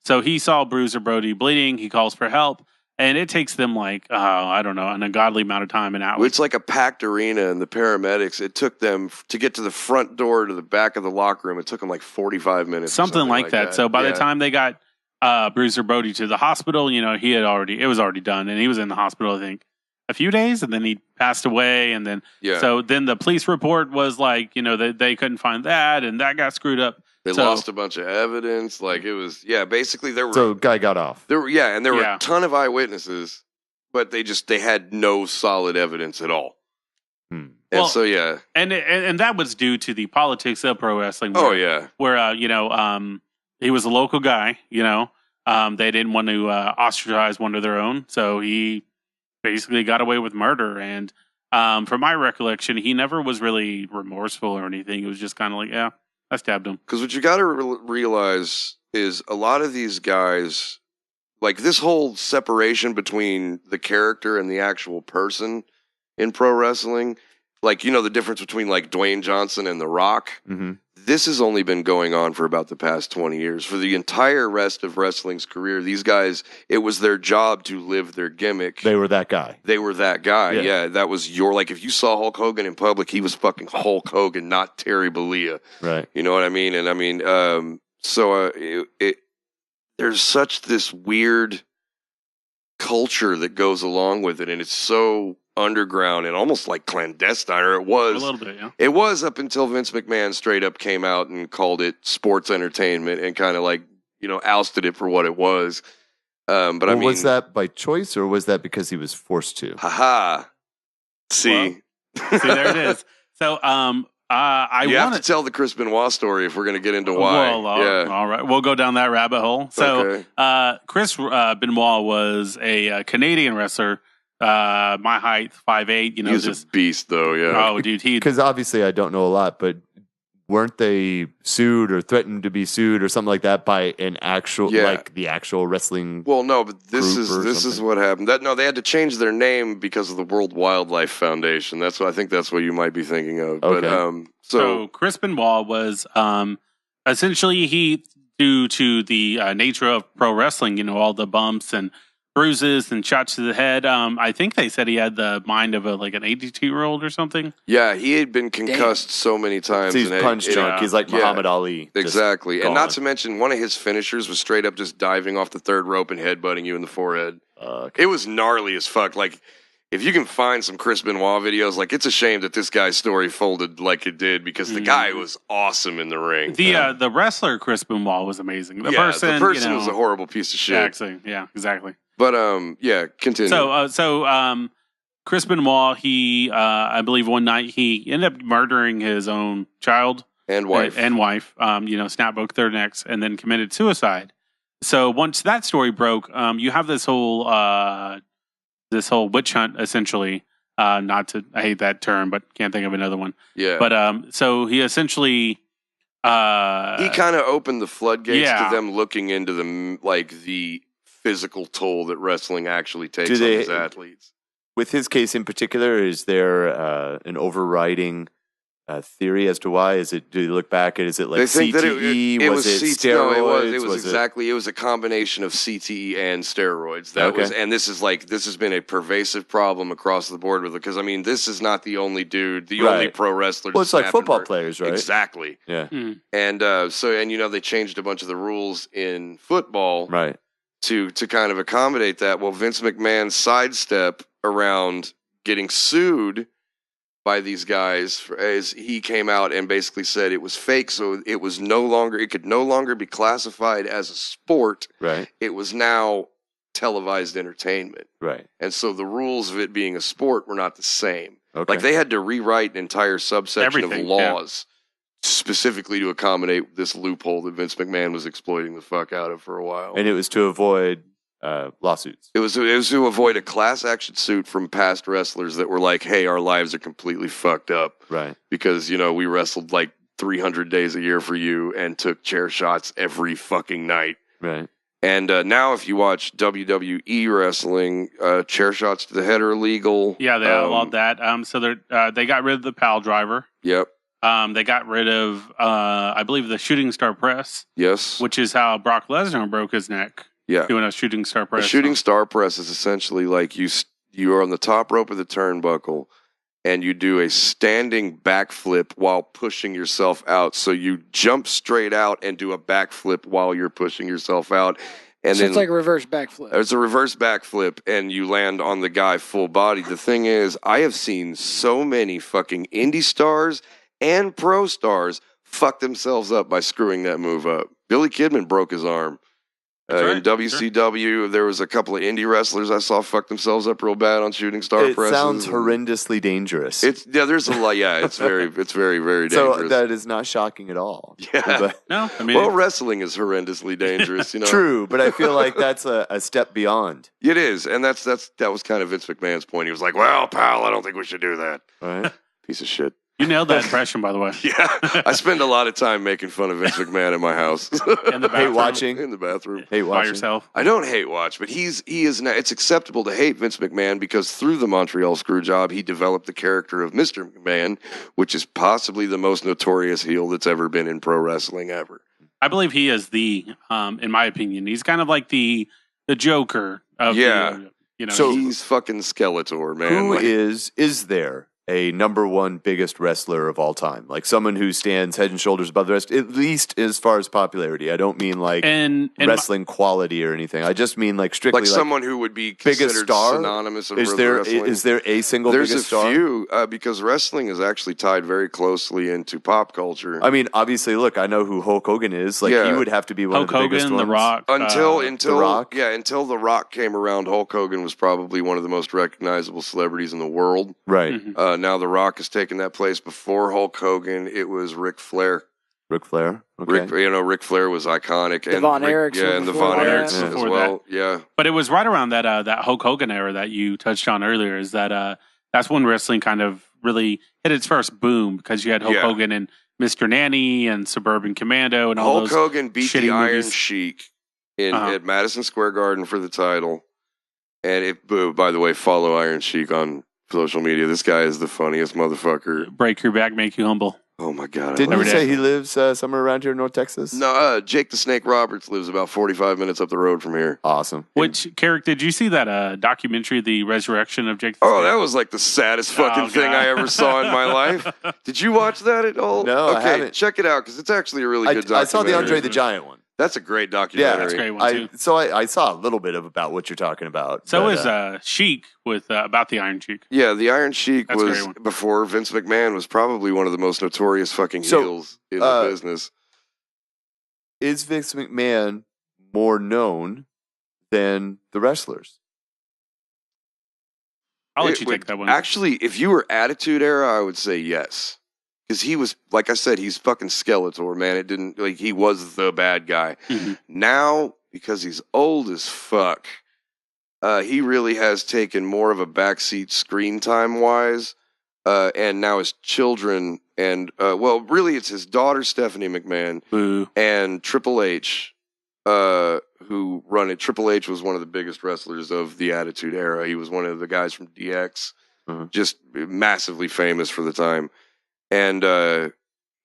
so he saw Bruiser Brody bleeding. He calls for help. And it takes them an ungodly amount of time and hours. It's like a packed arena, and the paramedics, it took them to get to the front door to the back of the locker room. It took them like 45 minutes. Something like that. So by the time they got Bruiser Brody to the hospital, it was already done. And he was in the hospital, I think, a few days, and then he passed away. And then, so then the police report was like, they couldn't find that, and that got screwed up. They lost a bunch of evidence. Like it was, basically there were. So guy got off. There were, and there were a ton of eyewitnesses, but they had no solid evidence at all. And and that was due to the politics of pro wrestling. Where, he was a local guy. They didn't want to ostracize one of their own, so he basically got away with murder. And from my recollection, he never was really remorseful or anything. It was just kind of like, I stabbed him. Because what you got to realize is a lot of these guys, like this whole separation between the character and the actual person in pro wrestling. Like, you know, the difference between like Dwayne Johnson and The Rock. Mm-hmm. This has only been going on for about the past 20 years. For the entire rest of wrestling's career, these guys, it was their job to live their gimmick. They were that guy. They were that guy. Yeah. Yeah, that was like, if you saw Hulk Hogan in public, he was fucking Hulk Hogan, not Terry Bollea. Right. You know what I mean? And I mean, there's such this weird culture that goes along with it, and it's so underground and almost like clandestine, or it was A little bit, yeah. It was up until Vince McMahon straight up came out and called it sports entertainment and kind of like, you know, ousted it for what it was. But I mean, was that by choice or was that because he was forced to? haha. See, See, there it is. So, you have to tell the Chris Benoit story if we're going to get into why. Well, yeah. all right, we'll go down that rabbit hole. So, Okay. Chris Benoit was a Canadian wrestler. My height, 5'8". You know, He's just a beast, though. Yeah. oh, dude, he Because obviously I don't know a lot, but weren't they sued or threatened to be sued or something like that by an actual, Yeah. like the actual wrestling? Well, no, but this group or is something? what happened. They had to change their name because of the World Wildlife Foundation. I think that's what you might be thinking of. Okay. But So Chris Benoit was essentially due to the nature of pro wrestling, you know, all the bumps and bruises and shots to the head. I think they said he had the mind of an 82-year-old or something. yeah, he had been concussed so many times. He's and punch drunk. He's like yeah. Muhammad Ali. just Exactly. And not gone. to mention, one of his finishers was straight up just diving off the third rope and headbutting you in the forehead. Okay. It was gnarly as fuck. Like, if you can find some Chris Benoit videos, like, it's a shame that this guy's story folded like it did because the guy was awesome in the ring. The wrestler Chris Benoit was amazing. The person, the person you know, was a horrible piece of shit. Exactly. But continue. So Chris Benoit, he I believe one night he ended up murdering his own child and wife. and wife. You know, snap both their necks and then committed suicide. So once that story broke, you have this whole witch hunt essentially. I hate that term, but can't think of another one. Yeah. But so he essentially he kind of opened the floodgates Yeah. to them looking into the physical toll that wrestling actually takes Do on they- his athletes. With his case in particular, is there an overriding theory as to why? Do you look back at, is it like They think CTE? that was it CTE. No, steroids? it was a combination of CTE and steroids. And this has been a pervasive problem across the board with it, because I mean, this is not the only dude, only Right. pro wrestler. Well, to it's like snap football and burn. players, right? Exactly. Yeah. And you know, they changed a bunch of the rules in football Right. to kind of accommodate that. Well, Vince McMahon's sidestep around getting sued by these guys as he came out and basically said it was fake, so it could no longer be classified as a sport. Right. It was now televised entertainment. Right. And so the rules of it being a sport were not the same. Okay. Like, they had to rewrite an entire subsection Everything, of laws specifically to accommodate this loophole that Vince McMahon was exploiting the fuck out of for a while. And it was to avoid lawsuits. It was to avoid a class action suit from past wrestlers that were like, hey, our lives are completely fucked up Right. because, you know, we wrestled like 300 days a year for you and took chair shots every fucking night. Right. And now if you watch WWE wrestling, chair shots to the head are illegal. Yeah, they outlawed that. So they got rid of the pile driver. Yep. They got rid of, I believe, the shooting star press, Yes. which is how Brock Lesnar broke his neck. Yeah. Doing a shooting star press. A shooting star press is essentially like you are on the top rope of the turnbuckle and you do a standing backflip while pushing yourself out. So you jump straight out and do a backflip while you're pushing yourself out. And So then it's like a reverse backflip. it's a reverse backflip and you land on the guy full body. The thing is, I have seen so many fucking indie stars and pro stars fuck themselves up by screwing that move up. Billy Kidman broke his arm. That's right. In WCW, there was a couple of indie wrestlers I saw fuck themselves up real bad on shooting star It presses. sounds horrendously dangerous. There's a lot. Yeah, it's very, very so dangerous. that is not shocking at all. Yeah. But- No, I mean, Well, wrestling is horrendously dangerous. You know, True, but I feel like that's a step beyond. it is, and that was kind of Vince McMahon's point. He was like, "Well, pal, I don't think we should do that." Right. Piece of shit. You nailed that impression, by the way. Yeah, I spend a lot of time making fun of Vince McMahon in my house. In the Hate bathroom, watching. In the bathroom. Hate by watching. yourself. I don't hate watch, but he is now, it's acceptable to hate Vince McMahon because through the Montreal Screwjob, he developed the character of Mr. McMahon, which is possibly the most notorious heel that's ever been in pro wrestling ever. I believe he is in my opinion, he's kind of like the Joker of Yeah. the, So he's fucking Skeletor, man. Who Like, is there a number one biggest wrestler of all time? Like someone who stands head and shoulders above the rest, at least as far as popularity. I don't mean like and wrestling quality or anything. I just mean like strictly like someone who would be biggest considered star? synonymous of Is there wrestling. is there a single There's biggest a star? few because wrestling is actually tied very closely into pop culture. I mean, obviously, look, I know who Hulk Hogan is. Like Yeah. he would have to be one Hulk of the biggest Hogan, ones. The Rock, until The Rock? until The Rock came around, Hulk Hogan was probably one of the most recognizable celebrities in the world. Right. Mhm. Now The Rock has taken that place. Before Hulk Hogan, it was Ric Flair. Ric Flair. Okay. Ric Flair was iconic, The Von Erichs yeah, were and the before Von that. Erichs Yeah. as Before well. Yeah, But it was right around that Hulk Hogan era that you touched on earlier. Is that that's when wrestling kind of really hit its first boom because you had Hulk Yeah. Hogan and Mr. Nanny and Suburban Commando and all Hulk those. Hogan beat shitty the Iron movies. Sheik Uh-huh. at Madison Square Garden for the title. And by the way, follow Iron Sheik on social media. This guy is the funniest motherfucker. Break your back, make you humble. Oh my god! I Didn't love you Every it. say day. he lives somewhere around here in North Texas? No, Jake the Snake Roberts lives about 45 minutes up the road from here. Awesome. Which Carrek, did you see that documentary, The Resurrection of Jake? the Oh, Snake? that was like the saddest fucking Oh, thing God. I ever saw in my life. Did you watch that at all? No, I okay, haven't. check it out because it's actually a really good documentary. I saw the Andre the Giant one. That's a great Yeah, documentary. That's a great one too. I saw a little bit about what you're talking about. So but, is Sheik with about the Iron Sheik. Yeah, the Iron Sheik That's a was great one. before Vince McMahon was probably one of the most notorious fucking So, heels in the business. is Vince McMahon more known than the wrestlers? I'll let you take that one. Actually, if you were Attitude Era, I would say yes. Because he was, like I said, he's fucking Skeletor, man. It didn't, like, he was the bad guy. Mhm. Now, because he's old as fuck, he really has taken more of a backseat screen time wise. And now his children, and, well, really it's his daughter, Stephanie McMahon, Boo. and Triple H, who run it. Triple H was one of the biggest wrestlers of the Attitude Era. He was one of the guys from DX, just massively famous for the time. And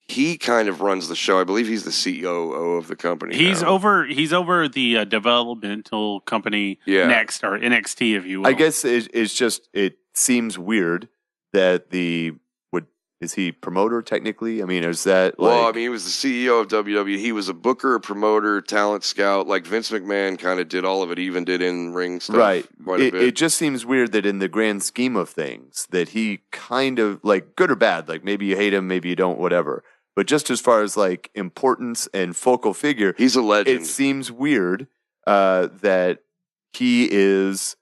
he kind of runs the show. I believe he's the CEO of the company. He's now. over the developmental company Yeah. Next, or NXT, if you will. I guess it's just it seems weird that is he promoter technically? I mean, is that like? Well, I mean, he was the CEO of WWE. He was a booker, a promoter, talent scout. Like Vince McMahon kind of did all of it. He even did in-ring stuff. Right. Quite a bit. It just seems weird that in the grand scheme of things that he kind of like good or bad, like maybe you hate him, maybe you don't, whatever. But just as far as like importance and focal figure, He's a legend. it seems weird that he is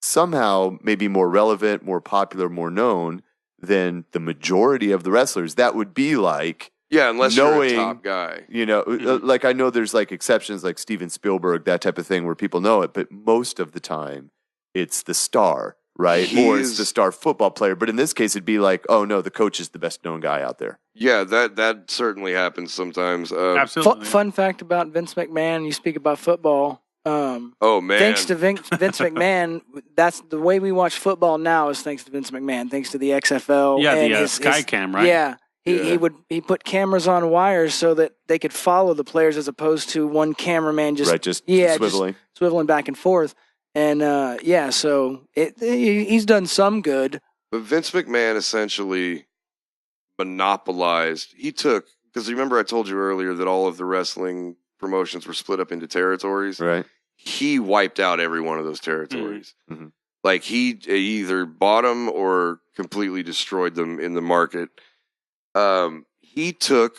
somehow maybe more relevant, more popular, more known than the majority of the wrestlers. That would be like, yeah, unless knowing- you're a top guy. you know, like I know there's like exceptions like Steven Spielberg, that type of thing where people know it, but most of the time it's the star, right? Or it's the star football player. But in this case, it'd be like, oh no, the coach is the best known guy out there. Yeah, that certainly happens sometimes. Absolutely. Fun fact about Vince McMahon: you speak about football. Oh man, Thanks to Vince McMahon, that's the way we watch football now. Is thanks to Vince McMahon, thanks to the XFL. Yeah, and the Skycam, right? Yeah, Yeah. he put cameras on wires so that they could follow the players as opposed to one cameraman just swiveling. swiveling back and forth. And so he's done some good. But Vince McMahon essentially monopolized. He took, because remember I told you earlier that all of the wrestling promotions were split up into territories. Right. He wiped out every one of those territories. Mm-hmm. Like he either bought them or completely destroyed them in the market. He took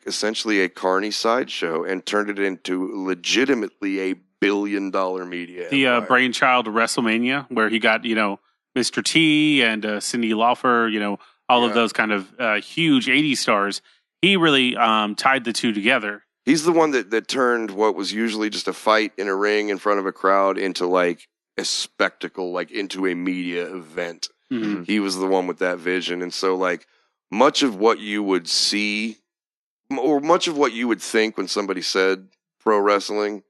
essentially a carny sideshow and turned it into legitimately a billion-dollar media. The empire. brainchild of WrestleMania, where he got Mr. T and Cyndi Lauper, all of those kind of huge '80s stars. He really tied the two together. He's the one that turned what was usually just a fight in a ring in front of a crowd into like a spectacle, like into a media event. Mhm. He was the one with that vision. And so like much of what you would see, or much of what you would think when somebody said pro wrestling,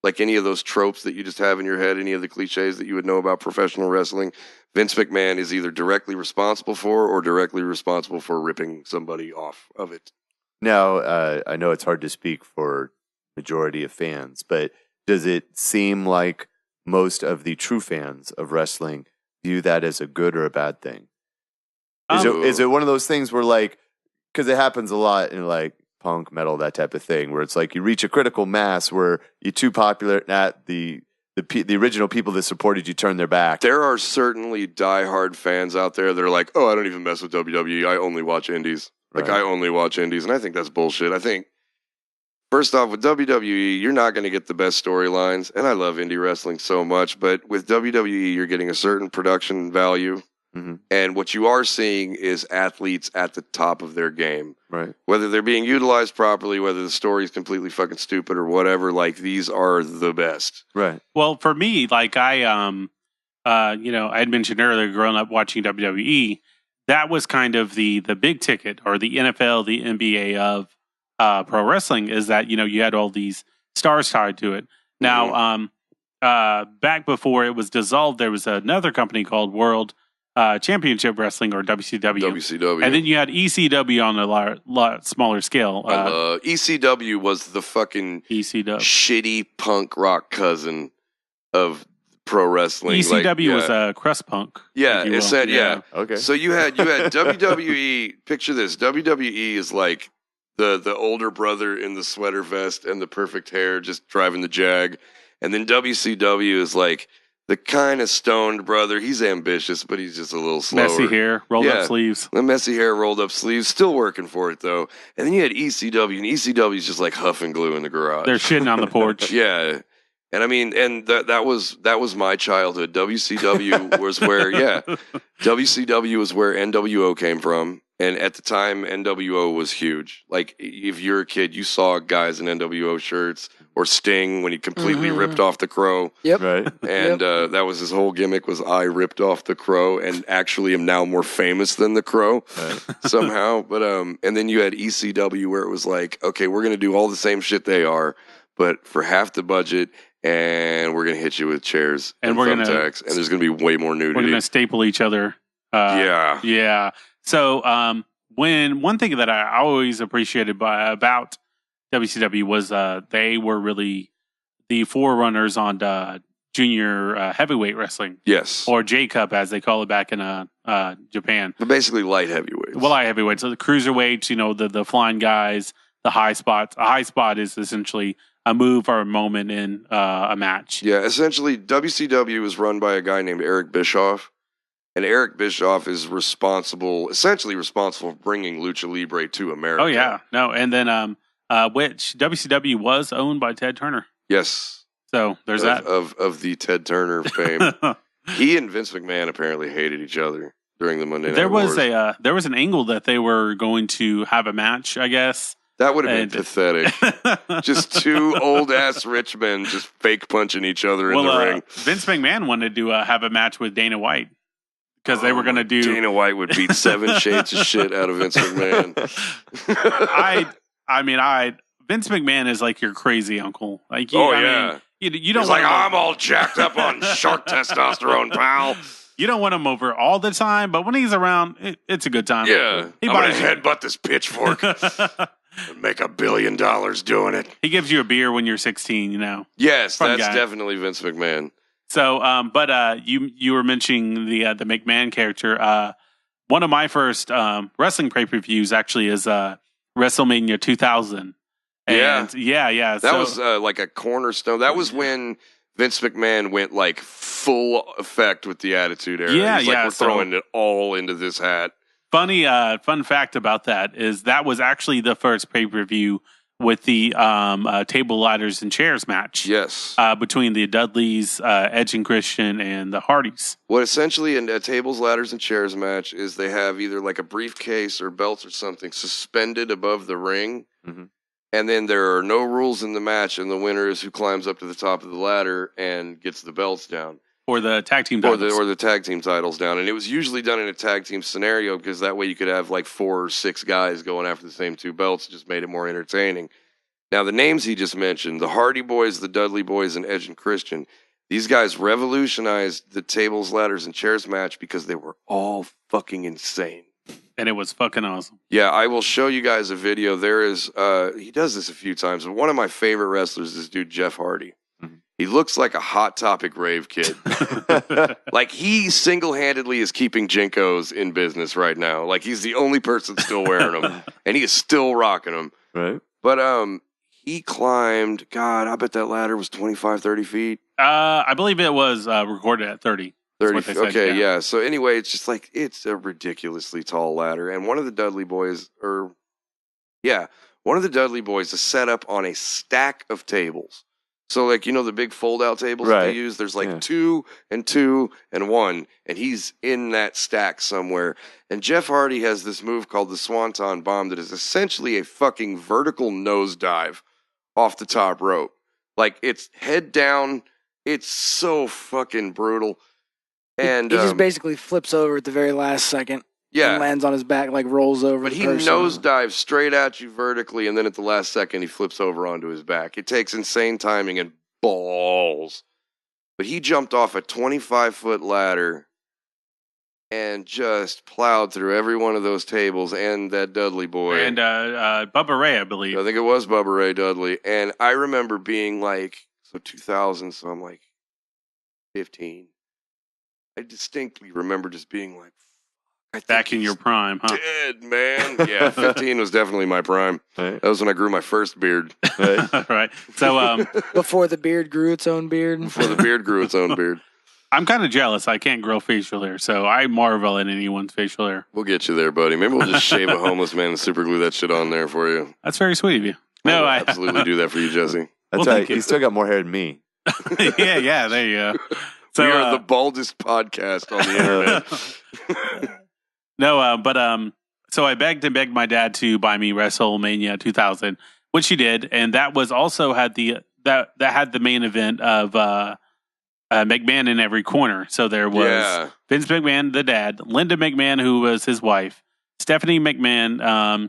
like any of those tropes that you just have in your head, any of the cliches that you would know about professional wrestling, Vince McMahon is either directly responsible for or directly responsible for ripping somebody off of it. Now, I know it's hard to speak for majority of fans, but does it seem like most of the true fans of wrestling view that as a good or a bad thing? Is it one of those things where, like, because it happens a lot in like punk, metal, that type of thing, where it's like you reach a critical mass where you're too popular, the original people that supported you turn their back. There are certainly diehard fans out there that are like, oh, I don't even mess with WWE. I only watch indies. Like, I only watch indies. And I think that's bullshit. I think, first off, with WWE, you're not going to get the best storylines. And I love indie wrestling so much. But with WWE, you're getting a certain production value. Mm-hmm. And what you are seeing is athletes at the top of their game. Right. Whether they're being utilized properly, whether the story is completely fucking stupid or whatever, like, these are the best. Right. Well, for me, like I had mentioned earlier, growing up watching WWE, that was kind of the big ticket, or the NFL, the NBA of pro wrestling, is that, you had all these stars tied to it. Now, back before it was dissolved, there was another company called World Championship Wrestling, or WCW. WCW. And then you had ECW on a lot smaller scale. ECW was the fucking ECW. shitty punk rock cousin of pro wrestling. ECW was a crust punk. Yeah, it said, yeah. Okay. So you had WWE. Picture this: WWE is like the older brother in the sweater vest and the perfect hair, just driving the Jag, and then WCW is like the kind of stoned brother. He's ambitious, but he's just a little slower. Messy hair, rolled up sleeves. The messy hair, rolled up sleeves, still working for it though. And then you had ECW, and ECW is just like huff and glue in the garage. They're shitting on the porch. Yeah. And I mean, and that was my childhood. WCW was where, WCW was where NWO came from. And at the time, NWO was huge. Like, if you're a kid, you saw guys in NWO shirts, or Sting when he completely ripped off the Crow. Yep. Right. And that was his whole gimmick, was I ripped off the Crow and actually am now more famous than the Crow somehow. But and then you had ECW, where it was like, okay, we're going to do all the same shit they are, but for half the budget, and we're going to hit you with chairs and thumbtacks, and there's going to be way more nudity. We're going to staple each other. Yeah. So one thing that I always appreciated about WCW was they were really the forerunners on junior heavyweight wrestling. Yes. Or J-Cup, as they call it back in Japan. But basically light heavyweights. Well, light heavyweights. So the cruiserweights, the flying guys, the high spots. A high spot is essentially a move or a moment in a match. Yeah, essentially WCW was run by a guy named Eric Bischoff. And Eric Bischoff is essentially responsible for bringing Lucha Libre to America. Oh, yeah. No, and then which WCW was owned by Ted Turner. Yes. So there's that. Of the Ted Turner fame. He and Vince McMahon apparently hated each other during the Monday Night Wars. There was an angle that they were going to have a match, I guess. That would have been pathetic. Just two old-ass rich men just fake punching each other in the ring. Vince McMahon wanted to have a match with Dana White. Because they were going to do... Dana White would beat 7 shades of shit out of Vince McMahon. Vince McMahon is like your crazy uncle. Like, you don't He's like, I'm all jacked up on shark testosterone, pal. You don't want him over all the time, but when he's around, it's a good time. Yeah. I'm going to headbutt this pitchfork and make $1 billion doing it. He gives you a beer when you're 16, Yes, that's definitely Vince McMahon. So, but you were mentioning the McMahon character. One of my first wrestling pay-per-views actually is WrestleMania 2000. And yeah. That was like a cornerstone. That was when Vince McMahon went like full effect with the Attitude Era. Yeah, He's like, we're throwing it all into this hat. Fun fact about that is that was actually the first pay-per-view with the table, ladders, and chairs match. Yes. Between the Dudleys, Edge and Christian, and the Hardys. What essentially in a tables, ladders, and chairs match is they have either like a briefcase or belts or something suspended above the ring. Mm-hmm. And then there are no rules in the match, and the winner is who climbs up to the top of the ladder and gets the belts down. or the tag team or titles. the tag team titles down. And it was usually done in a tag team scenario because that way you could have like 4 or 6 guys going after the same 2 belts. It just made it more entertaining. Now, the names he just mentioned, the Hardy Boys, the Dudley Boys, and Edge and Christian, these guys revolutionized the tables, ladders, and chairs match because they were all fucking insane. And it was fucking awesome. Yeah, I will show you guys a video. There is, he does this a few times, but one of my favorite wrestlers is this dude, Jeff Hardy. He looks like a Hot Topic rave kid. Like, he single-handedly is keeping Jinkos in business right now. Like, he's the only person still wearing them, and he is still rocking them. Right. But he climbed, God, I bet that ladder was 25, 30 feet. I believe it was recorded at 30. 30 feet. Okay, yeah. So anyway, it's just like, it's a ridiculously tall ladder. And one of the Dudley Boys, one of the Dudley Boys is set up on a stack of tables. So, like, you know, the big fold-out tables that they use? There's like 2 and 2 and 1, and he's in that stack somewhere. And Jeff Hardy has this move called the Swanton Bomb that is essentially a fucking vertical nosedive off the top rope. Like, it's head down. It's so fucking brutal. And he just basically flips over at the very last second. Yeah. And lands on his back, like rolls over. But the he person. nosedives straight at you vertically, and then at the last second, he flips over onto his back. It takes insane timing and balls. But he jumped off a 25-foot ladder and just plowed through every one of those tables and that Dudley boy. And Bubba Ray, I believe. I think it was Bubba Ray Dudley. And I remember being like, 2000, so I'm like 15. I distinctly remember just being like, back in your prime, huh? Dead, man. Yeah, 15 was definitely my prime. Right. That was when I grew my first beard. Right. So, before the beard grew its own beard. Before the beard grew its own beard. I'm kind of jealous. I can't grow facial hair, so I marvel at anyone's facial hair. We'll get you there, buddy. Maybe we'll just shave a homeless man and super glue that shit on there for you. That's very sweet of you. No, I will absolutely do that for you, Jesse. That's right. You still got more hair than me. yeah, there you go. So, we are the baldest podcast on the internet. So I begged my dad to buy me WrestleMania 2000, which he did, and that was also had the main event of McMahon in every corner. So there was Vince McMahon, the dad, Linda McMahon, who was his wife, Stephanie McMahon,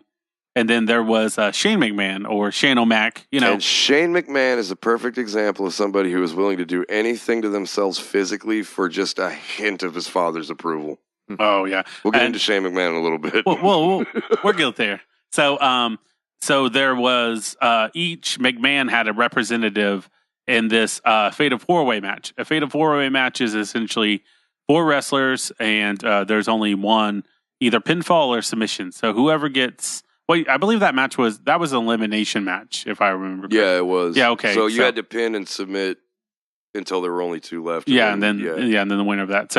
and then there was Shane McMahon or Shane O'Mac. You know, and Shane McMahon is a perfect example of somebody who is willing to do anything to themselves physically for just a hint of his father's approval. Oh yeah, we'll get into Shane McMahon in a little bit. We'll get there. So there was each McMahon had a representative in this Fatal 4-Way match. A Fatal 4-Way match is essentially 4 wrestlers, and there's only one, either pinfall or submission. So whoever gets, I believe that match was an elimination match, if I remember correctly. Yeah, it was. Yeah, okay. So you had to pin and submit until there were only 2 left. And then the winner of that.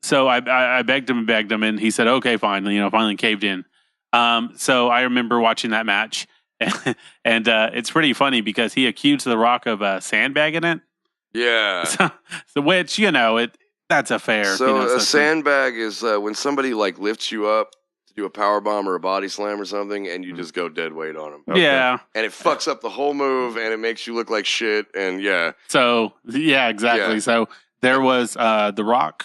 So I begged him, and he said, "Okay, fine." Finally caved in. So I remember watching that match, and it's pretty funny because he accused The Rock of sandbagging it. Yeah. So which that's a fair. So a sandbag is when somebody like lifts you up to do a power bomb or a body slam or something, and you just go dead weight on them. Okay. Yeah. And it fucks up the whole move, and it makes you look like shit. And So exactly. Yeah. So. There was The Rock,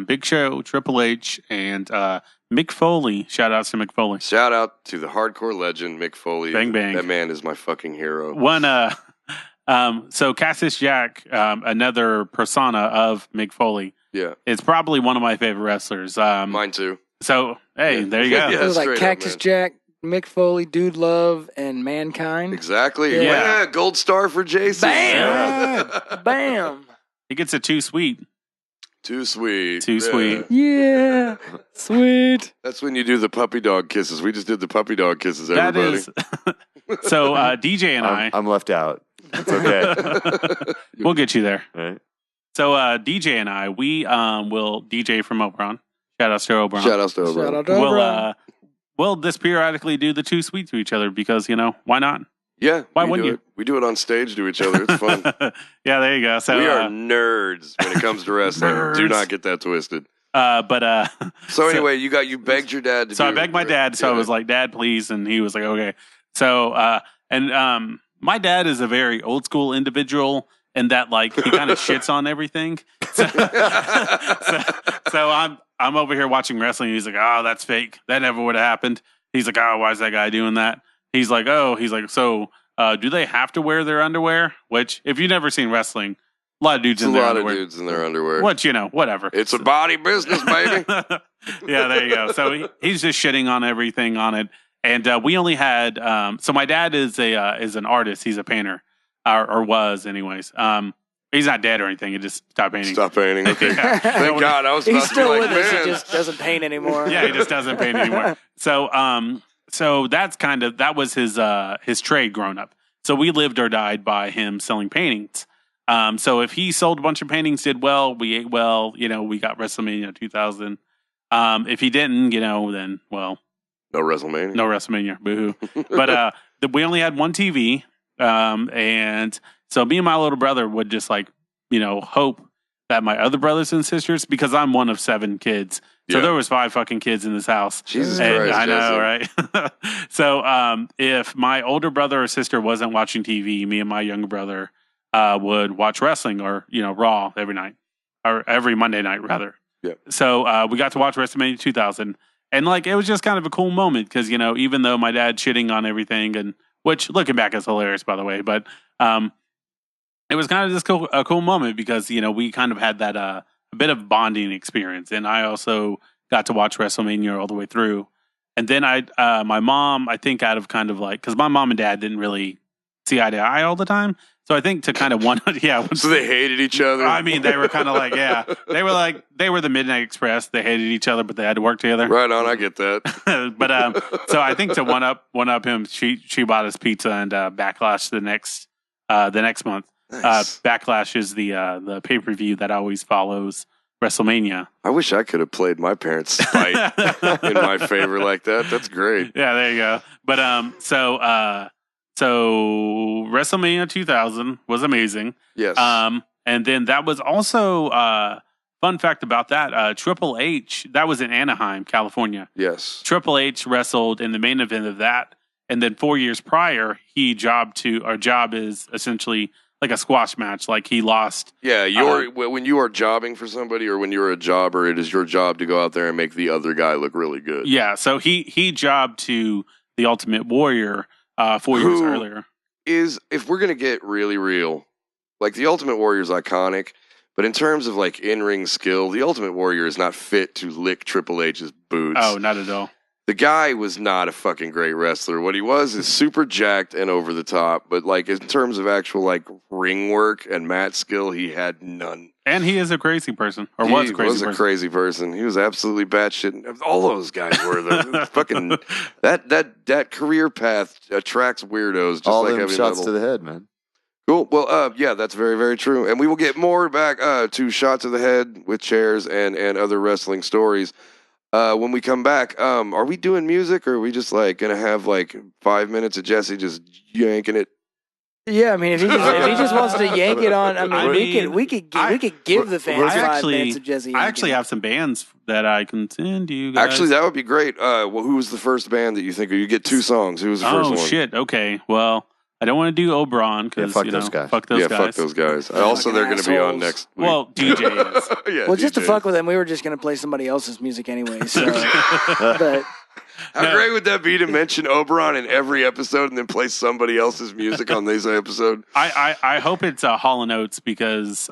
Big Show, Triple H, and Mick Foley. Shout outs to Mick Foley. Shout out to the hardcore legend, Mick Foley. Bang, bang. That man is my fucking hero. So Cassius Jack, another persona of Mick Foley. Yeah. It's probably one of my favorite wrestlers. Mine too. So, hey, there you go. It was like straight Cactus up, Jack, Mick Foley, Dude Love, and Mankind. Exactly. Yeah. Gold star for Jason. Bam! Bam! He gets a too sweet. Too sweet. Too sweet. Yeah. Sweet. That's when you do the puppy dog kisses. We just did the puppy dog kisses, everybody. That is. So DJ and I'm left out. It's okay. We'll get you there. Right. So DJ and I, we will DJ from Oberon. Shout outs to Oberon. Shout outs to Oberon. Shout out to Oberon. We'll just periodically do the too sweet to each other because, why not? Yeah. Why wouldn't you? We do it on stage to each other. It's fun. Yeah, there you go. So we are nerds when it comes to wrestling. Do not get that twisted. So anyway, you begged your dad to So I begged my dad. So I was like, "Dad, please," and he was like, "Okay." So my dad is a very old school individual, and that like he kind of shits on everything. So I'm over here watching wrestling. He's like, oh, that's fake. That never would have happened. He's like, oh, why is that guy doing that? He's like, so do they have to wear their underwear? Which, if you've never seen wrestling, a lot of dudes in their underwear. A lot of dudes in their underwear. What, whatever. It's a body business, baby. Yeah, there you go. So he's just shitting on everything on it. And we only had, so my dad is an artist. He's a painter, or was anyways. He's not dead or anything. He just stopped painting. Stop painting. Okay. Yeah. Thank God. I was about He's still to be with like, us. man. He just doesn't paint anymore. Yeah, he just doesn't paint anymore. So that's that was his trade growing up. So we lived or died by him selling paintings. So if he sold a bunch of paintings, did well, we ate well, we got WrestleMania 2000. If he didn't, then, well. No WrestleMania. No WrestleMania. Boo-hoo. But we only had one TV. And so me and my little brother would just hope that my other brothers and sisters, because I'm one of 7 kids. So there was 5 fucking kids in this house. Jesus Christ. I know, right? So if my older brother or sister wasn't watching TV, me and my younger brother would watch wrestling or, Raw every night. Or every Monday night, rather. Yeah. So we got to watch WrestleMania 2000. And, it was just kind of a cool moment because, even though my dad shitting on everything, and which, looking back, is hilarious, by the way. But it was kind of just a cool moment because, we kind of had that a bit of bonding experience. And I also got to watch WrestleMania all the way through. And then my mom, I think out of kind of because my mom and dad didn't really see eye to eye all the time. So I think to kind of So they hated each other. I mean, they were kind of they were the Midnight Express. They hated each other, but they had to work together. Right on, I get that. But so I think to one up him, she bought us pizza and Backlash the next month. Nice. Backlash is the pay-per-view that always follows WrestleMania. I wish I could have played my parents' spite in my favor like that. That's great. Yeah, there you go. But so WrestleMania 2000 was amazing. Yes. And then that was also fun fact about that. Triple H, that was in Anaheim, California. Yes. Triple H wrestled in the main event of that, and then 4 years prior, our job is essentially like a squash match. Like he lost. Yeah, when you are jobbing for somebody or when you're a jobber, it is your job to go out there and make the other guy look really good. Yeah, so he jobbed to the Ultimate Warrior 4 years earlier. If we're going to get really real, the Ultimate Warrior is iconic, but in terms of in-ring skill, the Ultimate Warrior is not fit to lick Triple H's boots. Oh, not at all. The guy was not a fucking great wrestler. What he was is super jacked and over the top, but in terms of actual ring work and mat skill, he had none. And he is a crazy person, or he was a crazy person. He was a crazy person. He was absolutely batshit. All those guys were. Fucking that career path attracts weirdos. Just all like them heavy shots metal. to the head, man. Cool. Well, yeah, that's very, very true. And we will get more back to shots to the head with chairs and other wrestling stories. When we come back, are we doing music or are we just gonna have 5 minutes of Jesse just yanking it? Yeah, I mean, if he just wants to yank it on, we could give the fans 5 minutes of Jesse. I actually have some bands that I can send you guys. Actually, that would be great. Who was the first band that you think? Or you get 2 songs. Who was the first one? Oh shit. Okay. Well, I don't want to do Oberon because fuck those guys. Fuck those guys. Fuck those guys. Also, they're going to be on next week. Well, DJ is. Yeah, well, just to fuck with them, we were just going to play somebody else's music anyway. So, but how great would that be to mention Oberon in every episode and then play somebody else's music on this episode? I hope it's Hall & Oates because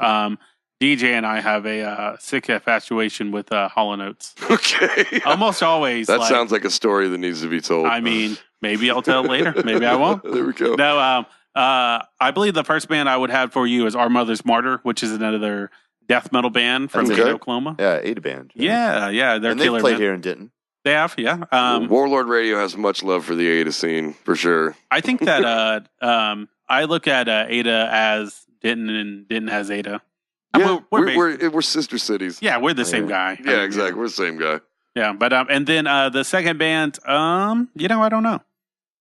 DJ and I have a sick infatuation with Hall & Oates. Okay. Almost always. That sounds like a story that needs to be told. I mean, maybe I'll tell it later. Maybe I won't. There we go. No, I believe the first band I would have for you is Our Mother's Martyr, which is another death metal band from Oklahoma. Yeah, Ada band. Yeah. They're and they played band. here in Denton. They have, yeah. Warlord Radio has much love for the Ada scene, for sure. I think that I look at Ada as Denton and Denton has Ada. Yeah, we're sister cities. Yeah, we're the same guy. Yeah, exactly. We're the same guy. Yeah, but and then the second band, I don't know.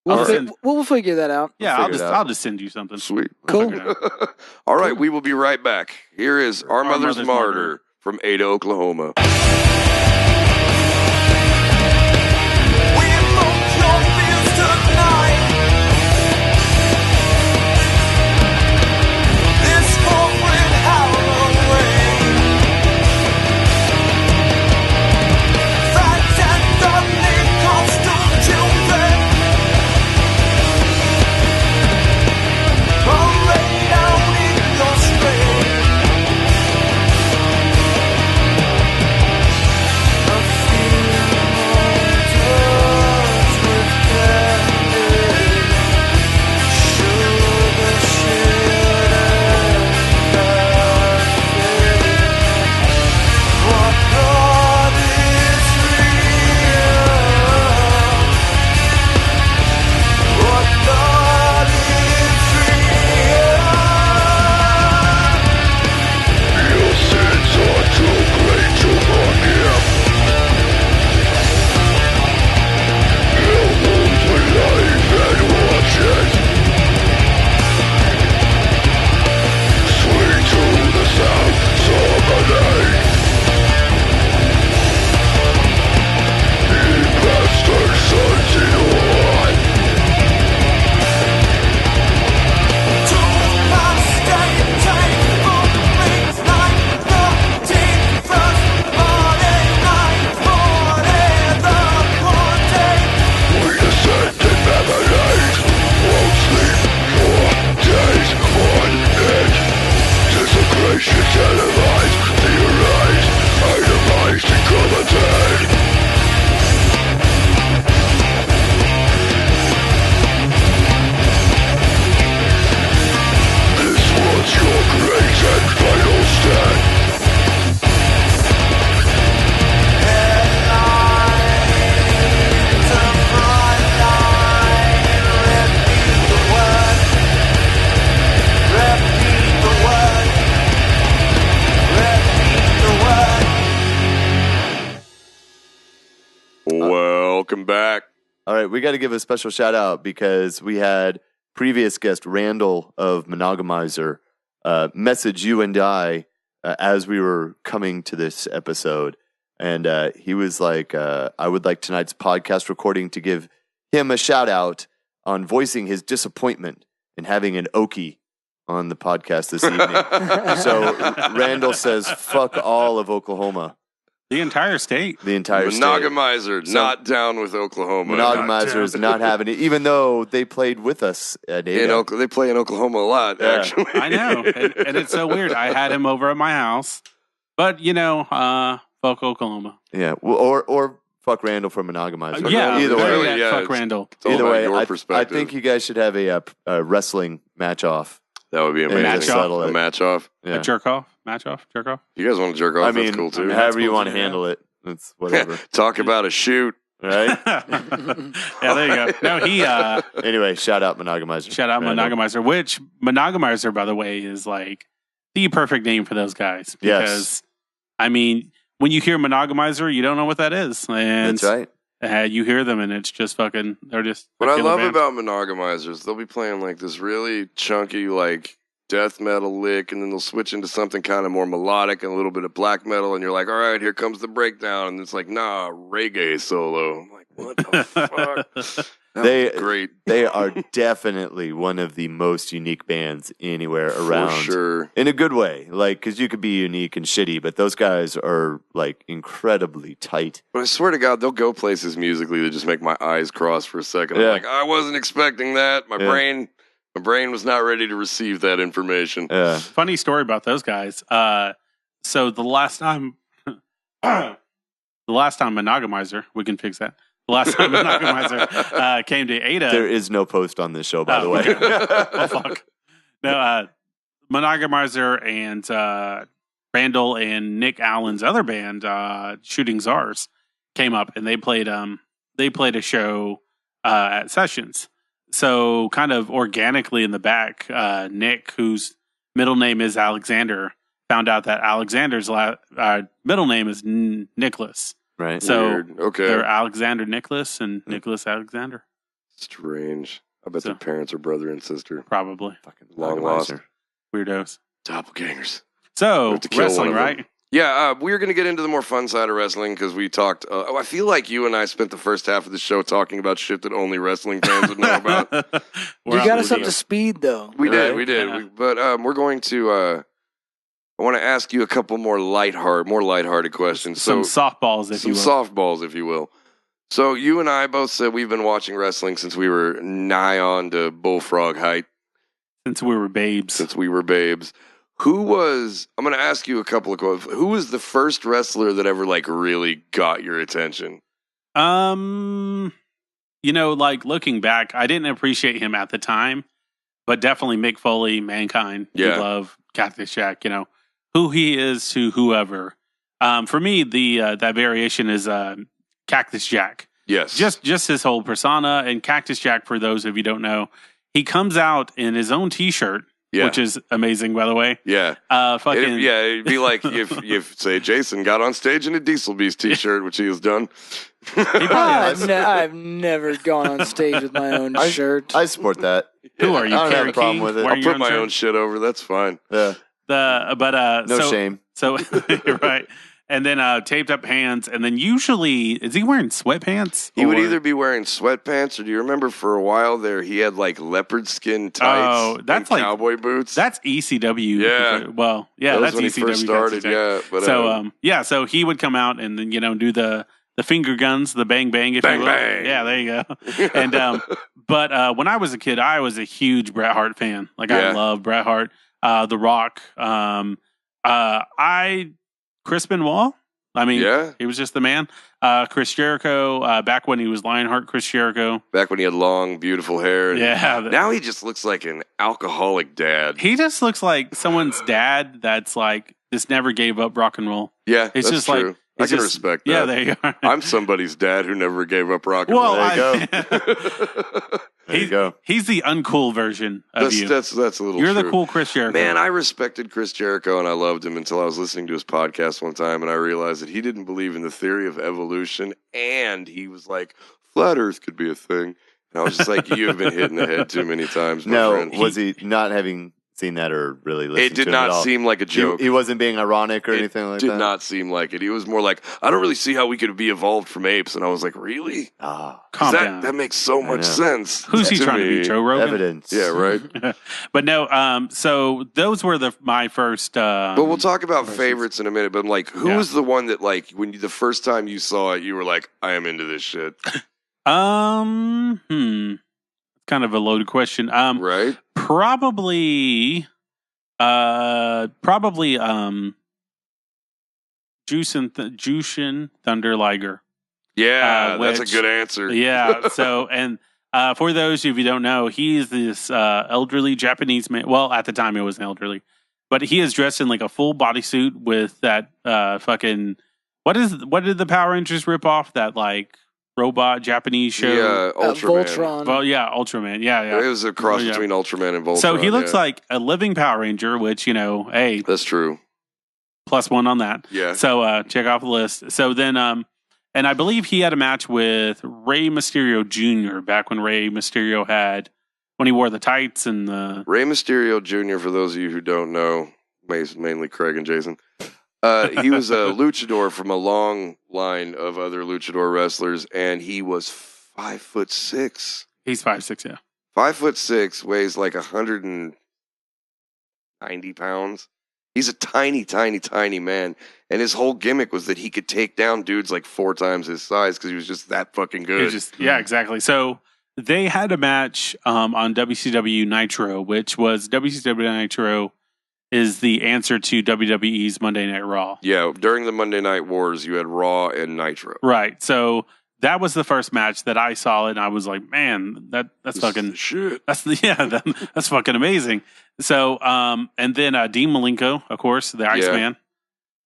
We'll figure that out. Yeah, I'll just send you something. Sweet. Cool. All right, we will be right back. Here is Our Mother's Martyr from Ada, Oklahoma. This Welcome back. All right, we got to give a special shout out because we had previous guest Randall of Monogamizer message you and I as we were coming to this episode. And he was like, I would like tonight's podcast recording to give him a shout out on voicing his disappointment in having an Okie on the podcast this evening. So Randall says, fuck all of Oklahoma. The entire state. The entire state. Monogamizer, not down with Oklahoma. Monogamizer is not having it, even though they played with us at they play in Oklahoma a lot, actually. I know. And it's so weird. I had him over at my house. But, fuck Oklahoma. Yeah, or fuck Randall for Monogamizer. Either way. Really, fuck Randall. Either way, your I perspective. think you guys should have a wrestling match off. That would be amazing. Match-off. A match off. Yeah. A jerk off? Match off? Jerk off? You guys want to jerk off? I mean, that's cool too. however you cool want to too, handle it. It's whatever. Talk about a shoot. Right? Yeah, there you go. No, he Anyway, shout out Monogamizer. shout out Monogamizer, which Monogamizer, by the way, is like the perfect name for those guys. Because, I mean, when you hear Monogamizer, you don't know what that is. And That's right. You hear them and it's just fucking, they're just. What I love band. about Monogamizers, they'll be playing like this really chunky, like death metal lick, and then they'll switch into something kind of more melodic and a little bit of black metal, and you're like, all right, here comes the breakdown, and it's like, nah, reggae solo. I'm like, what the fuck? That was great. They are definitely one of the most unique bands anywhere around. For sure. In a good way. Like, because you could be unique and shitty, but those guys are, like, incredibly tight. But I swear to God, they'll go places musically that just make my eyes cross for a second. Yeah. I'm like, I wasn't expecting that. My brain was not ready to receive that information. Yeah. Funny story about those guys. So the last time Monogamizer, we can fix that. The last time Monogamizer came to Ada. There is no post on this show, by the way. Oh, fuck. No, Monogamizer and Randall and Nick Allen's other band, Shooting Czars, came up and they played a show at Sessions. So kind of organically in the back, Nick, whose middle name is Alexander, found out that Alexander's middle name is Nicholas. Right. So Weird. Okay. they're Alexander Nicholas and Nicholas Alexander. Strange. I bet their parents are brother and sister. Probably. Fucking Long lost. Weirdos. Doppelgangers. So, have to kill wrestling, one of them. right? Yeah, we're going to get into the more fun side of wrestling because we talked. I feel like you and I spent the first half of the show talking about shit that only wrestling fans would know about. You got us up to speed, though. We did. Yeah. But we're going to. I want to ask you a couple more lighthearted questions. Some softballs, if you will. Some softballs, if you will. So you and I both said we've been watching wrestling since we were nigh on to bullfrog height. Since we were babes. I'm going to ask you a couple of questions. Who was the first wrestler that ever like really got your attention? Like looking back, I didn't appreciate him at the time, but definitely Mick Foley, Mankind, Yeah. Love, Cactus Jack, who he is to whoever. For me, that variation is Cactus Jack. Yes. Just his whole persona. And Cactus Jack, for those of you who don't know, he comes out in his own T-shirt, which is amazing, by the way. Yeah. It'd be like if say, Jason got on stage in a Diesel Beast T-shirt, which he has done. I've never gone on stage with my own shirt. I support that. Who are you? I don't have Carrek a problem King? with it. Wearing I'll your put my shirt? own shit over. That's fine. Yeah. No shame. So you're right. And then taped up hands, and then usually is he wearing sweatpants? He would either be wearing sweatpants, or do you remember for a while there he had like leopard skin tights? Oh, that's and like cowboy boots. That's ECW. Yeah. Well, yeah, That was that's when he ECW. first started. Yeah, but So he would come out and then do the finger guns, the bang bang, if Bang, you will. bang. Yeah, there you go. And but when I was a kid, I was a huge Bret Hart fan. Like I love Bret Hart, The Rock. Chris Benoit. I mean, he was just the man. Chris Jericho, back when he was Lionheart Chris Jericho. Back when he had long, beautiful hair. Yeah. Now he just looks like an alcoholic dad. He just looks like someone's dad that's like, just never gave up rock and roll. Yeah, It's that's just true. like, I can respect that. Yeah, there you are. I'm somebody's dad who never gave up rock and Well, roll. There you go. He's the uncool version of you. That's a little You're true. the cool Chris Jericho. Man, I respected Chris Jericho and I loved him until I was listening to his podcast one time and I realized that he didn't believe in the theory of evolution and he was like, flat Earth could be a thing. And I was just like, you have been hit in the head too many times, my friend. Was he not having seen that or really listened It did to him at not all? seem like a joke. He wasn't being ironic or It anything like that? did not seem like it. He was more like, I don't really see how we could be evolved from apes. And I was like, really? Calm down. That makes so much sense. Who's he trying to be, Joe Rogan? Evidence. Yeah, right. But no, so those were my first. But we'll talk about favorites in a minute. But I'm like, who was the one that like the first time you saw it, you were like, I am into this shit? Kind of a loaded question. Right? Probably Jushin Thunder Liger. Yeah, that's a which- good answer. Yeah. So, and for those of you who don't know, he is this elderly Japanese man. Well, at the time, he wasn't elderly, but he is dressed in like a full bodysuit with that fucking what did the Power Rangers rip off? That like robot Japanese show? Yeah, Ultraman. Voltron. Well, yeah, Ultraman. Yeah. It was a cross between Ultraman and Voltron. So he looks yeah. like a living Power Ranger, which, hey, That's true. +1 on that. Yeah. So check off the list. So then, and I believe he had a match with Rey Mysterio Jr. back when Rey Mysterio when he wore the tights and the... Rey Mysterio Jr., for those of you who don't know, mainly Craig and Jason, he was a luchador from a long line of other luchador wrestlers, and he was 5'6". He's 5'6", yeah. 5'6", weighs like 190 pounds. He's a tiny, tiny, tiny man. And his whole gimmick was that he could take down dudes like 4 times his size because he was just that fucking good. Yeah, exactly. So they had a match on WCW Nitro, which was WCW Nitro is the answer to WWE's Monday Night Raw. Yeah, during the Monday Night Wars, you had Raw and Nitro. Right. So that was the first match that I saw, and I was like, man, that's This fucking is the shit. That's fucking amazing. So, and then Dean Malenko, of course, the Iceman.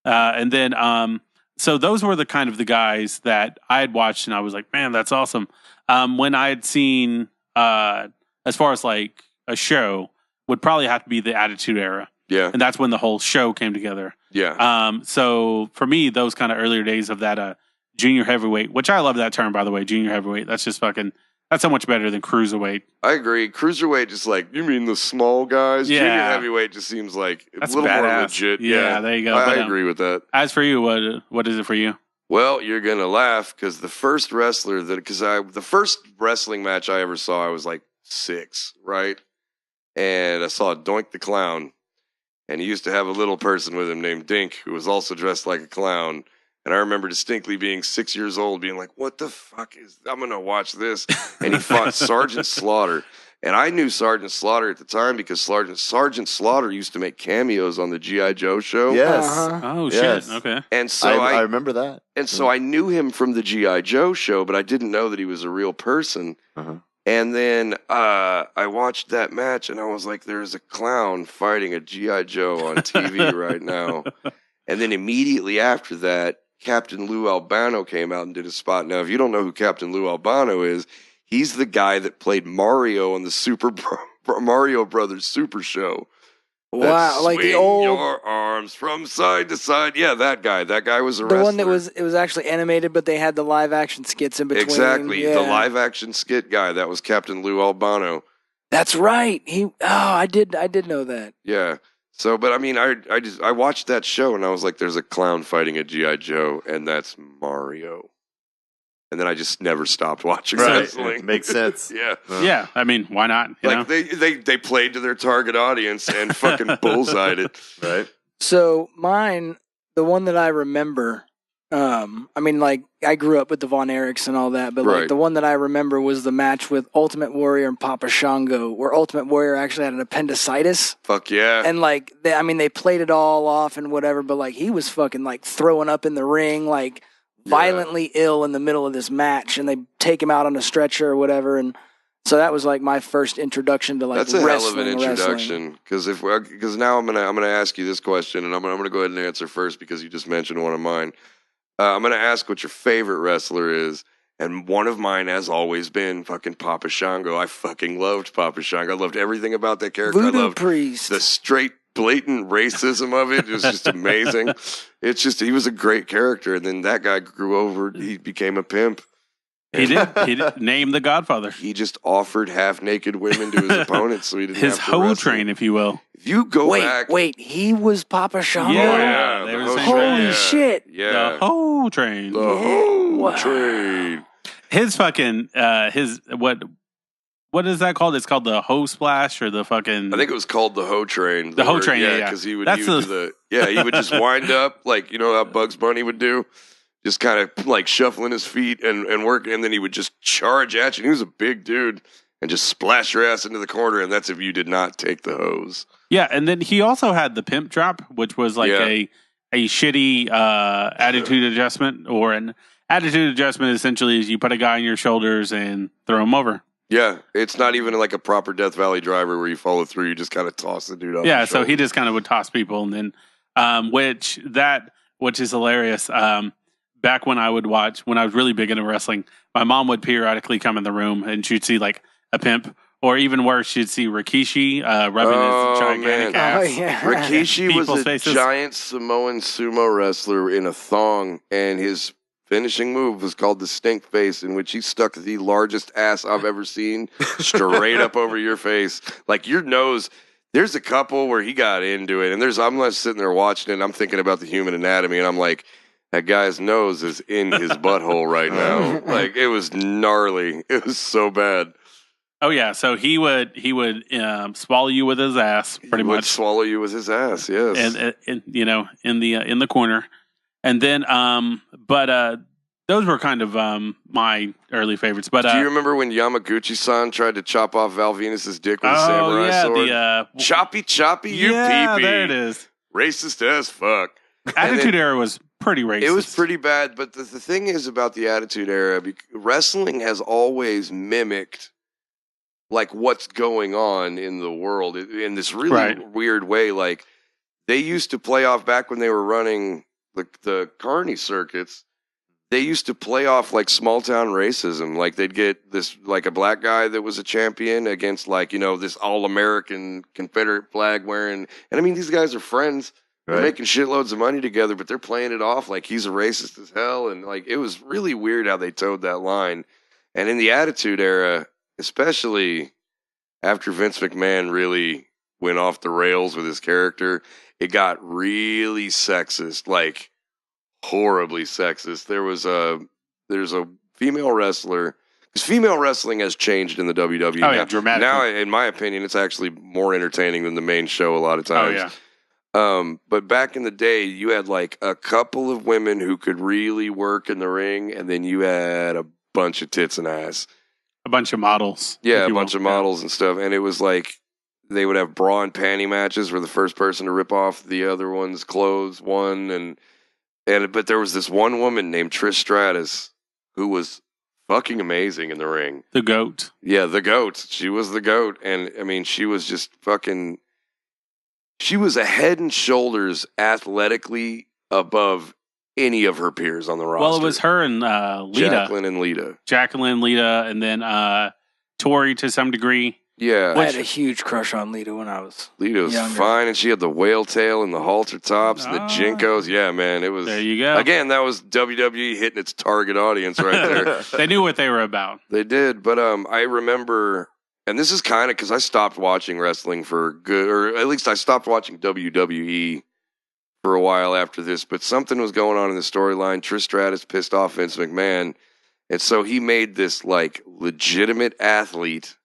And then, so those were the kind of the guys that I had watched, and I was like, man, that's awesome. When I had seen, as far as like a show, would probably have to be the Attitude Era. Yeah. And that's when the whole show came together. Yeah. So for me, those kind of earlier days of that junior heavyweight, which I love that term, by the way, junior heavyweight. That's just fucking, that's so much better than cruiserweight. I agree. Cruiserweight, just like, you mean the small guys? Yeah. Junior heavyweight just seems like That's a little more badass. legit. Yeah, there you go. I But, agree with that. As for you, what is it for you? Well, you're going to laugh because the first wrestler the first wrestling match I ever saw, I was like 6, right? And I saw Doink the Clown. And he used to have a little person with him named Dink, who was also dressed like a clown. And I remember distinctly being 6 years old, being like, what the fuck I'm going to watch this. And he fought Sergeant Slaughter. And I knew Sergeant Slaughter at the time because Sergeant Slaughter used to make cameos on the G.I. Joe show. Yes. Oh, Yes. shit. Okay. And so I remember that. And so I knew him from the G.I. Joe show, but I didn't know that he was a real person. Uh-huh. And then I watched that match, and I was like, there's a clown fighting a G.I. Joe on TV right now. And then immediately after that, Captain Lou Albano came out and did a spot. Now, if you don't know who Captain Lou Albano is, he's the guy that played Mario on the Mario Brothers Super Show. Wow, like the Swing old your arms from side to side. Yeah, that guy. That guy was a the wrestler. one that was actually animated, but they had the live action skits in between. Exactly. Yeah. The live action skit guy. That was Captain Lou Albano. That's right. I did know that. Yeah. So, but I mean, I watched that show and I was like, there's a clown fighting a G.I. Joe, and that's Mario. And then I just never stopped watching wrestling. Makes sense. Yeah. Yeah. I mean, why not? You know? They played to their target audience and fucking bullseyed it. Right. So mine, the one that I remember, I mean, like I grew up with the Von Erichs and all that, but like Right. the one that I remember was the match with Ultimate Warrior and Papa Shango, where Ultimate Warrior actually had an appendicitis, Fuck yeah. and like they played it all off and whatever, but like he was fucking like throwing up in the ring, like violently ill in the middle of this match, and they take him out on a stretcher or whatever, and so that was like my first introduction to like That's a hell of wrestling. an introduction. Because now I'm gonna ask you this question, and I'm gonna go ahead and answer first because you just mentioned one of mine. I'm going to ask what your favorite wrestler is. And one of mine has always been fucking Papa Shango. I fucking loved Papa Shango. I loved everything about that character. Voodoo I loved priest. the straight, blatant racism of it. It was just amazing. It's just, he was a great character. And then that guy grew over. He became a pimp. He did name the Godfather. He just offered half-naked women to his opponents, so he didn't His have to hoe wrestle. train, if you will. If you go back, Wait, he was Papa Shango? Yeah, they the were hoe saying train, Holy shit. Yeah, The hoe train. the hoe Wow. train. His fucking his what is that called? It's called the hoe splash or the fucking. I think it was called the hoe train. The hoe train, yeah. because he would That's do he would just wind up like how Bugs Bunny would do. Just kind of like shuffling his feet and work, and then he would just charge at you. And he was a big dude, and just splash your ass into the corner. And that's if you did not take the hose. Yeah, and then he also had the pimp drop, which was like a shitty attitude adjustment, or an attitude adjustment. Essentially, is you put a guy on your shoulders and throw him over. Yeah, it's not even like a proper Death Valley driver where you follow through. You just kind of toss the dude off. Yeah, your so he shoulders. just kind of would toss people, and then which is hilarious. Back when I was really big into wrestling, my mom would periodically come in the room and she'd see like a pimp, or even worse, she'd see Rikishi rubbing his gigantic ass. Oh, yeah. Rikishi was People's a faces. giant Samoan sumo wrestler in a thong, and his finishing move was called the stink face, in which he stuck the largest ass I've ever seen straight up over your face. Like your nose. There's a couple where he got into it, and I'm not sitting there watching it, and I'm thinking about the human anatomy, and I'm like, that guy's nose is in his butthole right now. Like, it was gnarly. It was so bad. Oh yeah, so he would swallow you with his ass, pretty He would much, swallow you with his ass, yes. and in the corner, and then those were kind of my early favorites. But do you remember when Yamaguchi-san tried to chop off Val Venus's dick with a samurai sword? Choppy, you pee-pee. There it is. Racist as fuck. Attitude Era was pretty racist. It was pretty bad, but the thing is about the Attitude Era, wrestling has always mimicked like what's going on in the world in this really weird way. Like they used to play off back when they were running the Carney circuits. They used to play off like small town racism. Like they'd get this like a black guy that was a champion against like this all American Confederate flag wearing. And I mean these guys are friends. They're making shitloads of money together, but they're playing it off like he's a racist as hell. And like, it was really weird how they towed that line. And in the Attitude Era, especially after Vince McMahon really went off the rails with his character, it got really sexist, like horribly sexist. There's a female wrestler, because female wrestling has changed in the WWE. Oh, yeah, dramatically. Now, in my opinion, it's actually more entertaining than the main show a lot of times. Oh, yeah. But back in the day, you had like a couple of women who could really work in the ring, and then you had a bunch of tits and ass. A bunch of models. Yeah, a bunch of models and stuff. And it was like they would have bra and panty matches where the first person to rip off the other one's clothes won. But there was this one woman named Trish Stratus who was fucking amazing in the ring. The GOAT. Yeah, the GOAT. She was the GOAT. And I mean, she was just fucking... She was a head and shoulders athletically above any of her peers on the roster. Well, it was her and Lita. Jacqueline, Lita, and then Tori to some degree. Yeah. I had a huge crush on Lita when I was Lita was younger. fine, and she had the whale tail and the halter tops and the jinkos. Yeah, man, it was... There you go. Again, that was WWE hitting its target audience right there. They knew what they were about. They did, but I remember... And this is kind of because I stopped watching wrestling for good, or at least I stopped watching WWE for a while after this. But something was going on in the storyline. Trish Stratus pissed off Vince McMahon, and so he made this like legitimate athlete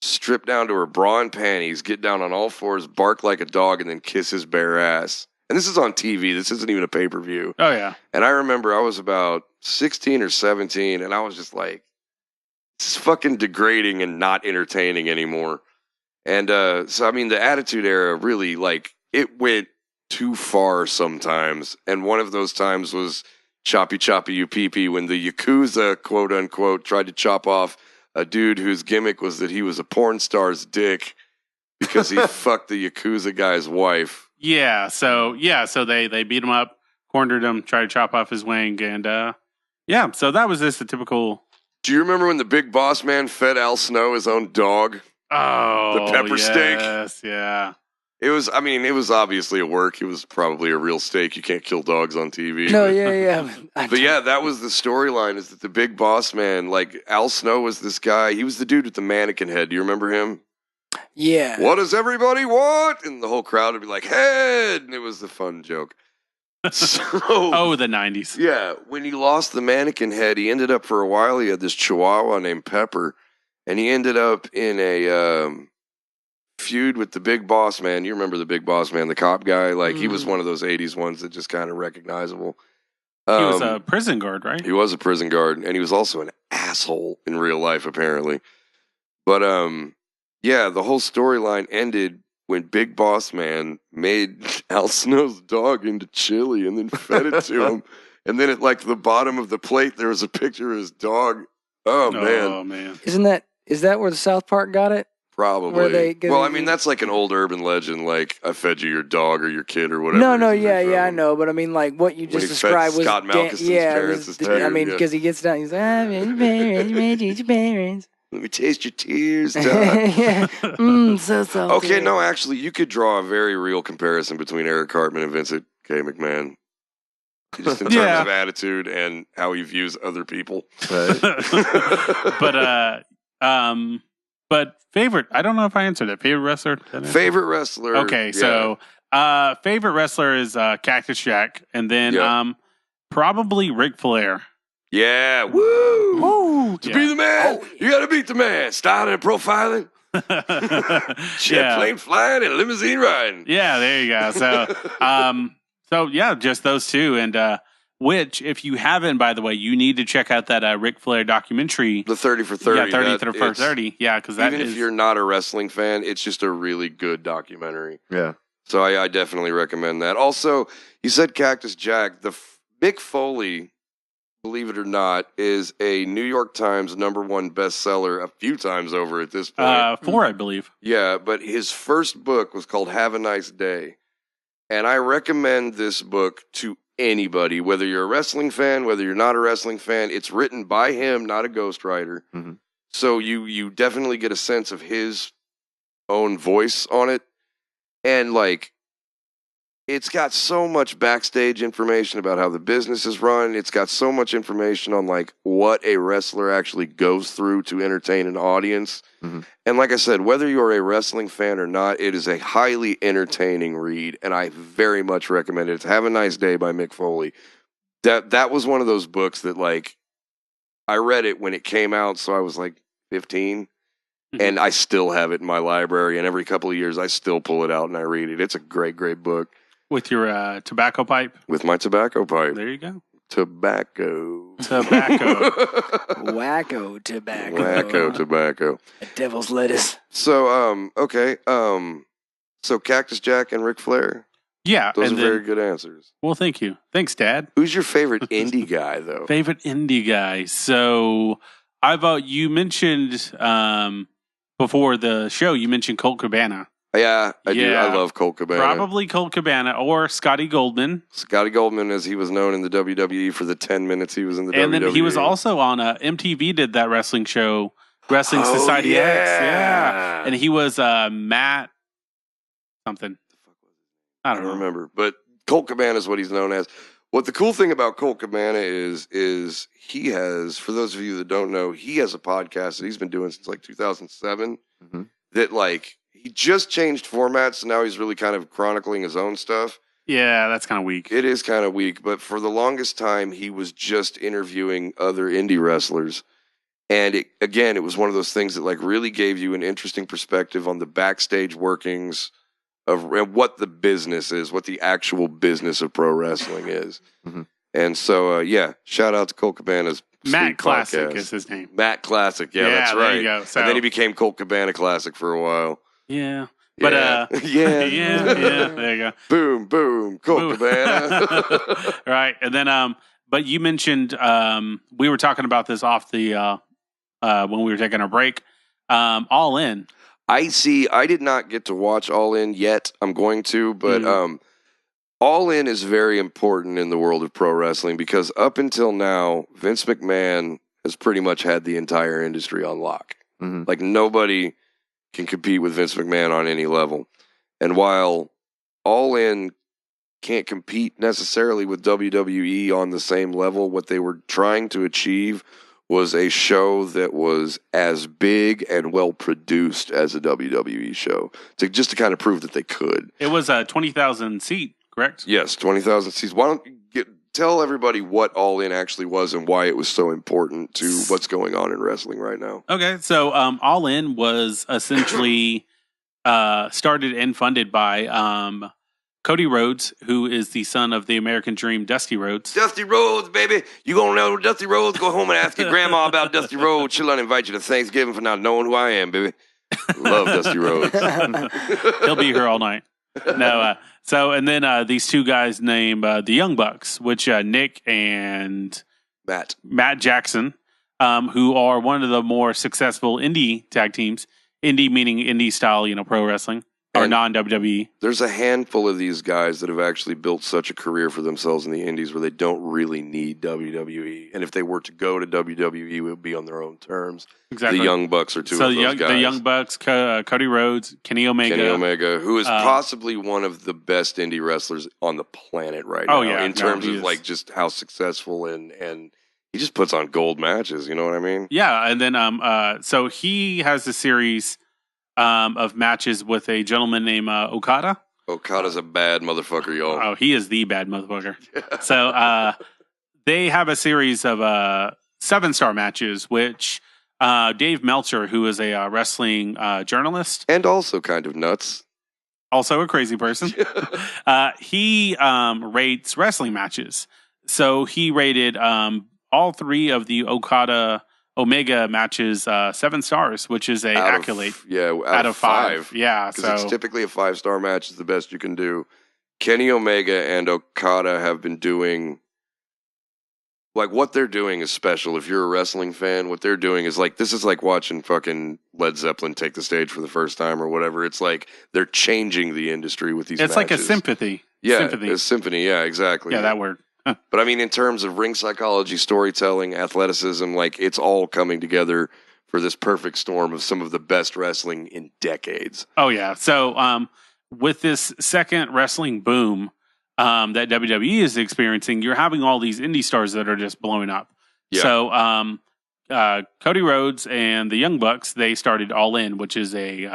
strip down to her bra and panties, get down on all fours, bark like a dog, and then kiss his bare ass. And this is on TV. This isn't even a pay-per-view. Oh yeah. And I remember I was about 16 or 17, and I was just like, this is fucking degrading and not entertaining anymore. And so, I mean, the Attitude Era really, like, it went too far sometimes. And one of those times was choppy you pee-pee when the Yakuza, quote unquote, tried to chop off a dude whose gimmick was that he was a porn star's dick because he fucked the Yakuza guy's wife. Yeah, so they beat him up. Of cornered him, tried to chop off his wing, and yeah, so that was just a typical. Do you remember when the big boss man fed Al Snow his own dog? Oh, the pepper steak. Yes, yeah. It was obviously a work. It was probably a real steak. You can't kill dogs on TV. No, yeah. But yeah, that was the storyline, is that the big boss man, like Al Snow was this guy. He was the dude with the mannequin head. Do you remember him? Yeah. What does everybody want? And the whole crowd would be like, head. And it was the fun joke. So, the 90s. Yeah, when he lost the mannequin head, he ended up, for a while, he had this chihuahua named Pepper. And he ended up in a feud with the big boss man. You remember the big boss man, the cop guy? Like, he was one of those 80s ones that just kind of recognizable. He was a prison guard, right? He was a prison guard, and he was also an asshole in real life, apparently. But, yeah, the whole storyline ended when Big Boss Man made Al Snow's dog into chili and then fed it to him. And then at, like, the bottom of the plate, there was a picture of his dog. Oh, man. Is that where the South Park got it? Probably. Well, I mean, that's like an old urban legend, like, I fed you your dog or your kid or whatever. No, yeah, I know. But I mean, like, what you just described was... Scott Malkison's parents. I mean, because he gets down, he's like, I made your parents. Let me taste your tears, dog. Yeah. So salty. Okay, no, actually, you could draw a very real comparison between Eric Cartman and Vincent K. McMahon. Just in terms of attitude and how he views other people. Right. But favorite, I don't know if I answered it. Favorite wrestler? Favorite wrestler. Okay, so favorite wrestler is Cactus Jack, and then probably Ric Flair. Yeah, woo! To be the man, you got to beat the man. Styling and profiling. Jet plane flying and limousine riding. Yeah, there you go. So, yeah, just those two. And which, if you haven't, by the way, you need to check out that Ric Flair documentary. The 30 for 30. Yeah, 30 for 30. Yeah, because even if you're not a wrestling fan, it's just a really good documentary. Yeah. So I definitely recommend that. Also, you said Cactus Jack. Mick Foley, believe it or not, is a New York Times #1 bestseller a few times over at this point. 4, I believe. Yeah, but his first book was called Have a Nice Day. And I recommend this book to anybody, whether you're a wrestling fan, whether you're not a wrestling fan. It's written by him, not a ghostwriter. Mm-hmm. So you definitely get a sense of his own voice on it. And, like, it's got so much backstage information about how the business is run. It's got so much information on, like, what a wrestler actually goes through to entertain an audience. Mm-hmm. And like I said, whether you're a wrestling fan or not, it is a highly entertaining read, and I very much recommend it. It's Have a Nice Day by Mick Foley. That was one of those books that, like, I read it when it came out, so I was, like, 15, and I still have it in my library, and every couple of years I still pull it out and I read it. It's a great, great book. With your tobacco pipe? With my tobacco pipe. There you go. Tobacco. Wacko tobacco. Wacko tobacco. A devil's lettuce. So, okay. So Cactus Jack and Ric Flair. Yeah. Those are very good answers. Well, thank you. Thanks, Dad. Who's your favorite indie guy, though? Favorite indie guy. So, you mentioned, before the show, you mentioned Colt Cabana. Yeah, I do. I love Colt Cabana. Probably Colt Cabana or Scotty Goldman. Scotty Goldman, as he was known in the WWE for the 10 minutes he was in the WWE. And then he was also on MTV did that wrestling show, Wrestling Society X. Yeah. And he was Matt something. I don't remember. But Colt Cabana is what he's known as. What the cool thing about Colt Cabana is he has, for those of you that don't know, he has a podcast that he's been doing since like 2007 that, like, he just changed formats, so now he's really kind of chronicling his own stuff. Yeah, that's kind of weak. It is kind of weak, but for the longest time, he was just interviewing other indie wrestlers. And it was one of those things that, like, really gave you an interesting perspective on the backstage workings of what the business is, what the actual business of pro wrestling is. Mm-hmm. And so, shout out to Colt Cabana's Matt Classic is his name. Matt Classic, that's right. There you go. So, and then he became Colt Cabana Classic for a while. Yeah. But, yeah, there you go. Boom, boom, Colt Cabana. Right. And then, but you mentioned, we were talking about this off the, when we were taking our break, All In. I did not get to watch All In yet. I'm going to, but, All In is very important in the world of pro wrestling because up until now, Vince McMahon has pretty much had the entire industry on lock. Mhm. Like nobody can compete with Vince McMahon on any level. And while All In can't compete necessarily with WWE on the same level, what they were trying to achieve was a show that was as big and well produced as a WWE show, just to kind of prove that they could. It was a 20,000 seat, correct? Yes, 20,000 seats. Why don't you tell everybody what All In actually was and why it was so important to what's going on in wrestling right now? Okay, so All In was essentially started and funded by Cody Rhodes, who is the son of the American Dream, Dusty Rhodes. Dusty Rhodes, baby. You gonna know Dusty Rhodes? Go home and ask your grandma about Dusty Rhodes. She'll invite you to Thanksgiving for not knowing who I am, baby. Love Dusty Rhodes. He'll be here all night. No, and then these two guys named the Young Bucks, which Nick and Matt Jackson, who are one of the more successful indie tag teams. Indie meaning indie style, pro wrestling. Or non-WWE. There's a handful of these guys that have actually built such a career for themselves in the indies where they don't really need WWE. And if they were to go to WWE, it would be on their own terms. Exactly. The Young Bucks are two of those guys. The Young Bucks, Cody Rhodes, Kenny Omega. Who is possibly one of the best indie wrestlers on the planet right now. In terms of like just how successful and he just puts on gold matches. You know what I mean? Yeah, and then so he has a series of matches with a gentleman named Okada. Okada's a bad motherfucker, y'all. Oh, he is the bad motherfucker. So they have a series of 7-star matches, which Dave Meltzer, who is a wrestling journalist. And also kind of nuts. Also a crazy person. He rates wrestling matches. So he rated all 3 of the Okada Omega matches 7 stars, which is a accolade. Out of 5. Yeah, because it's typically a 5-star match is the best you can do. Kenny Omega and Okada have been doing, like, what they're doing is special. If you're a wrestling fan, what they're doing is like, this is like watching fucking Led Zeppelin take the stage for the first time or whatever. It's like they're changing the industry with these matches. It's like a sympathy. Yeah, a symphony. Yeah, exactly. Yeah, that word. But I mean, in terms of ring psychology, storytelling, athleticism, like it's all coming together for this perfect storm of some of the best wrestling in decades. Oh yeah. So with this second wrestling boom that WWE is experiencing, you're having all these indie stars that are just blowing up. Yeah. So Cody Rhodes and the Young Bucks, they started All In, which is they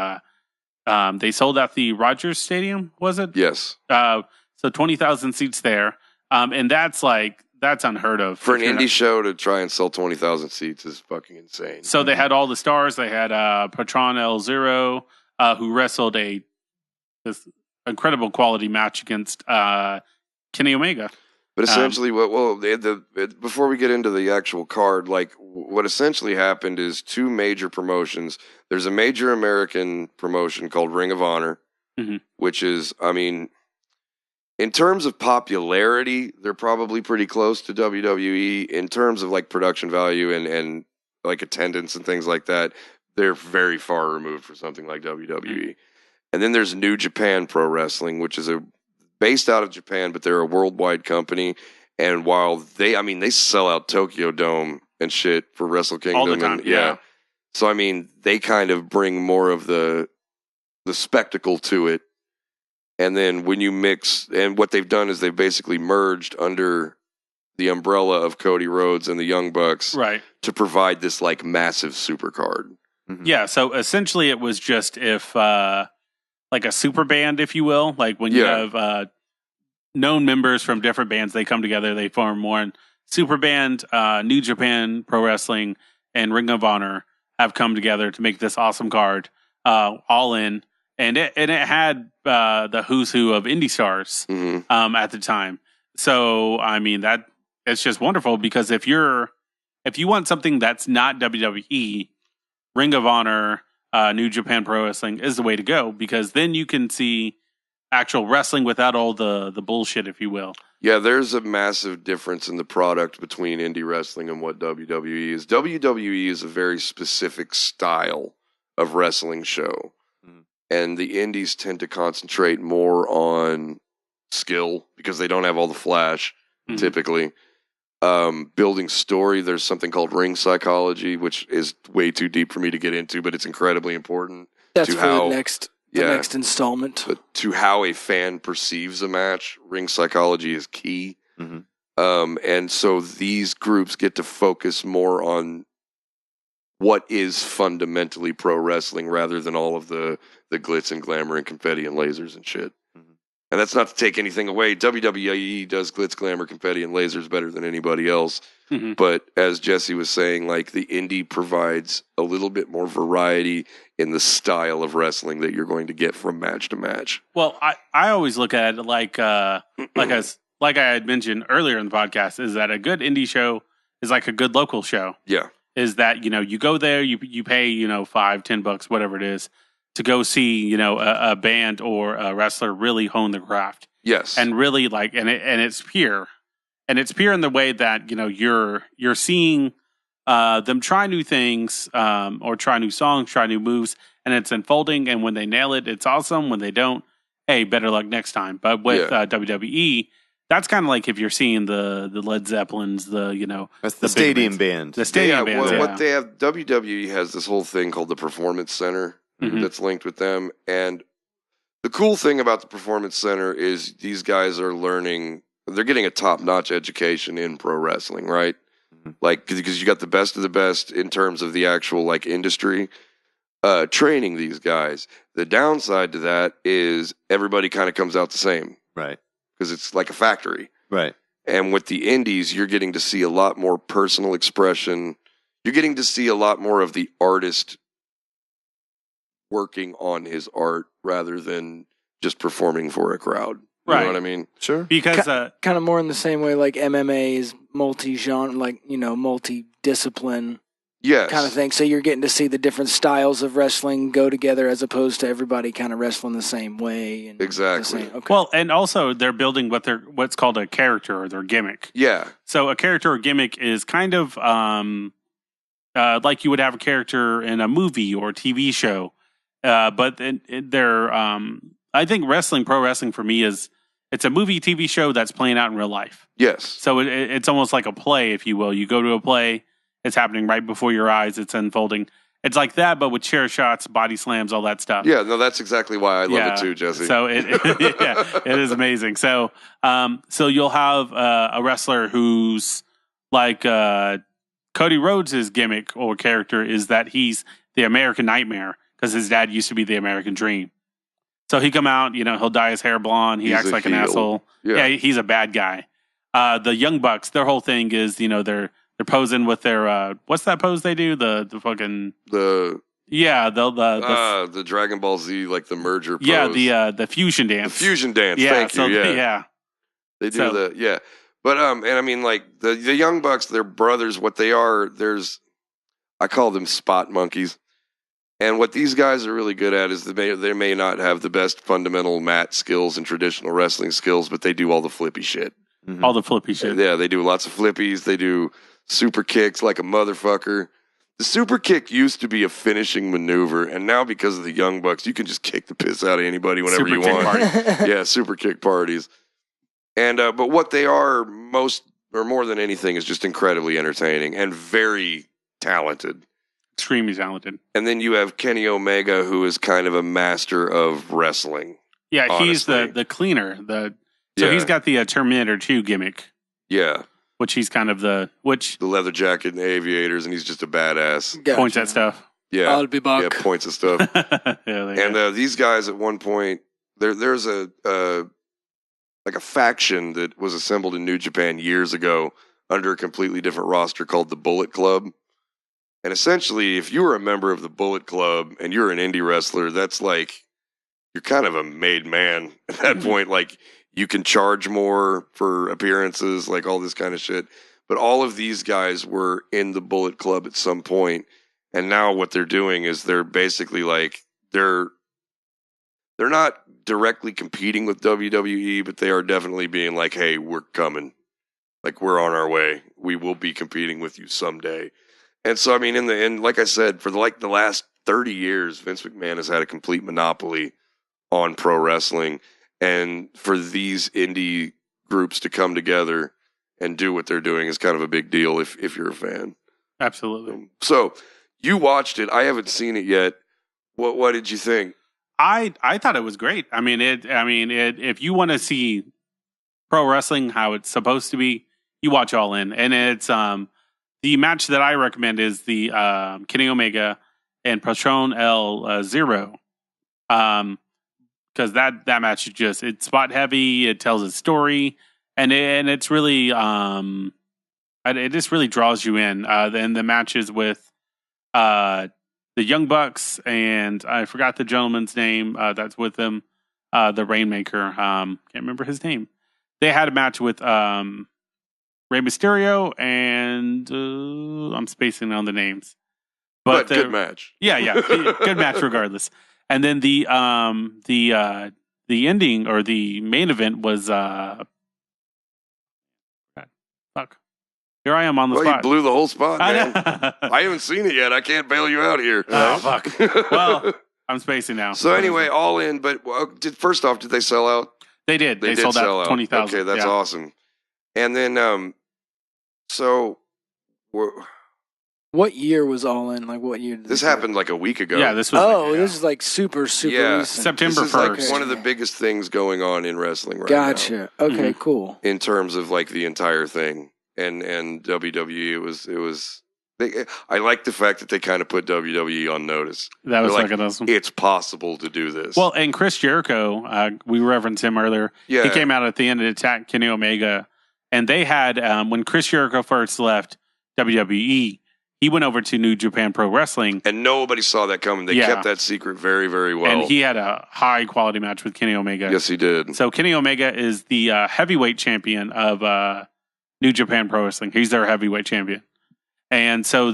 sold out the Rogers Stadium, was it? Yes. So 20,000 seats there. And that's unheard of. For an indie show to try and sell 20,000 seats is fucking insane. So they had all the stars. They had Patron El Zero, who wrestled this incredible quality match against Kenny Omega. But essentially, before we get into the actual card, like what essentially happened is 2 major promotions. There's a major American promotion called Ring of Honor, which is, I mean, in terms of popularity, they're probably pretty close to WWE. In terms of like production value and like attendance and things like that, they're very far removed from something like WWE. And then there's New Japan Pro Wrestling, which is based out of Japan, but they're a worldwide company. And while they sell out Tokyo Dome and shit for Wrestle Kingdom. All the time, yeah. So, I mean, they kind of bring more of the spectacle to it. And then when you mix, and what they've done is they've basically merged under the umbrella of Cody Rhodes and the Young Bucks, right, to provide this like massive super card. Mm-hmm. Yeah, so essentially it was just like a super band, if you will, like when you have known members from different bands, they come together, they form one super band. New Japan Pro Wrestling and Ring of Honor have come together to make this awesome card, All In. And it had the who's who of indie stars at the time. So I mean it's just wonderful because if you want something that's not WWE, Ring of Honor, New Japan Pro Wrestling is the way to go because then you can see actual wrestling without all the bullshit, if you will. Yeah, there's a massive difference in the product between indie wrestling and what WWE is. WWE is a very specific style of wrestling show. And the indies tend to concentrate more on skill because they don't have all the flash typically. Building story, there's something called ring psychology, which is way too deep for me to get into, but it's incredibly important. That's to for how, the next installment. But to how a fan perceives a match, ring psychology is key. And so these groups get to focus more on what is fundamentally pro wrestling rather than all of the glitz and glamour and confetti and lasers and shit. And that's not to take anything away. WWE does glitz, glamour, confetti, and lasers better than anybody else. But as Jesse was saying, like the indie provides a little bit more variety in the style of wrestling that you're going to get from match to match. Well, I always look at it like I had mentioned earlier in the podcast, is that a good indie show is like a good local show. Yeah. Is that, you go there, you pay, $5-10, whatever it is, to go see, a band or a wrestler really hone the craft. Yes. And really and it's pure. And it's pure in the way that, you're seeing them try new things, or try new songs, try new moves, and it's unfolding. And when they nail it, it's awesome. When they don't, hey, better luck next time. But with WWE, that's kind of like if you're seeing the Led Zeppelins, that's the stadium band. The stadium band. What they have, WWE has this whole thing called the Performance Center that's linked with them. And the cool thing about the Performance Center is these guys are learning, they're getting a top-notch education in pro wrestling, right? Like, because you got the best of the best in terms of the actual, like, industry training these guys. The downside to that is everybody kind of comes out the same. Right. Because it's like a factory. Right. And with the indies, you're getting to see a lot more personal expression. You're getting to see a lot more of the artist working on his art rather than just performing for a crowd. You know what I mean? Sure. Because kind of more in the same way like MMA is multi-genre, like, multi-discipline kind of thing. So you're getting to see the different styles of wrestling go together as opposed to everybody kind of wrestling the same way. And exactly. Okay. Well, and also they're building what's called a character or their gimmick. Yeah. So a character or gimmick is kind of like you would have a character in a movie or TV show. But they're I think pro wrestling for me it's a movie, TV show that's playing out in real life. Yes. So it's almost like a play, if you will. You go to a play, it's happening right before your eyes, it's unfolding. It's like that, but with chair shots, body slams, all that stuff. Yeah, no, that's exactly why I love it too, Jesse. So it is amazing. So you'll have a wrestler who's like Cody Rhodes' gimmick or character is that he's the American Nightmare because his dad used to be the American Dream. So he come out, he'll dye his hair blonde. He acts like an asshole. Yeah, he's a bad guy. The Young Bucks, their whole thing is, they're posing with their what's that pose they do? The Dragon Ball Z, like the merger pose. Yeah, the fusion dance. The fusion dance. Yeah, thank you. Yeah. They do But and I mean, like the Young Bucks, they're brothers. What they are, I call them spot monkeys. And what these guys are really good at is they may not have the best fundamental mat skills and traditional wrestling skills, but they do all the flippy shit. Mm-hmm. All the flippy shit. Yeah, they do lots of flippies. They do super kicks like a motherfucker. The super kick used to be a finishing maneuver, and now because of the Young Bucks, you can just kick the piss out of anybody whenever you want. Yeah, super kick parties. And but what they are more than anything is just incredibly entertaining and very talented. Extremely talented. And then you have Kenny Omega, who is kind of a master of wrestling. Yeah, honestly. He's the cleaner. He's got the Terminator 2 gimmick. Yeah. Which he's kind of the leather jacket and the aviators, and he's just a badass. Gotcha. Points at stuff. Yeah. I'll be back. Yeah, points at stuff. And these guys at one point, there's a faction that was assembled in New Japan years ago under a completely different roster called the Bullet Club. And essentially, if you were a member of the Bullet Club and you're an indie wrestler, that's like, you're kind of a made man at that point. Like, you can charge more for appearances, like all this kind of shit. But all of these guys were in the Bullet Club at some point. And now what they're doing is they're basically like, they're not directly competing with WWE, but they are definitely being like, hey, we're coming. Like, we're on our way. We will be competing with you someday. And so, I mean, in the end, like I said, for the last 30 years, Vince McMahon has had a complete monopoly on pro wrestling. And for these indie groups to come together and do what they're doing is kind of a big deal if you're a fan. Absolutely. So you watched it. I haven't seen it yet. What did you think? I thought it was great. I mean, if you want to see pro wrestling how it's supposed to be, you watch All In. And it's the match that I recommend is the Kenny Omega and Patron El Zero. Because that match is just, it's spot heavy, it tells its story, and it's really it just really draws you in. Then the matches with the Young Bucks, and I forgot the gentleman's name that's with them, the Rainmaker. Can't remember his name. They had a match with Rey Mysterio, and I'm spacing on the names. But good match. Yeah, good match regardless. And then the ending or the main event was fuck. Here I am on the spot. You blew the whole spot, man. I I haven't seen it yet. I can't bail you out here. Oh fuck. Well, I'm spacing now. So anyway, All In. But first off, did they sell out? They did. They did sold sell out 20,000. Okay, that's awesome. And then, What year was All In? Like, what year? Did this happened like a week ago. Yeah, this was. this is like super recent. September This is 1st. like one of the biggest things going on in wrestling right Gotcha. now. Okay, cool. In terms of like the entire thing, and WWE, it was. I like the fact that they kind of put WWE on notice. That was They're like, fucking awesome. It's possible to do this. Well, and Chris Jericho, we referenced him earlier. Yeah. He came out at the end and attacked Kenny Omega. And they had, when Chris Jericho first left WWE, he went over to New Japan Pro Wrestling. And nobody saw that coming. They kept that secret very, very well. And he had a high quality match with Kenny Omega. Yes, he did. So Kenny Omega is the heavyweight champion of New Japan Pro Wrestling. He's their heavyweight champion. And so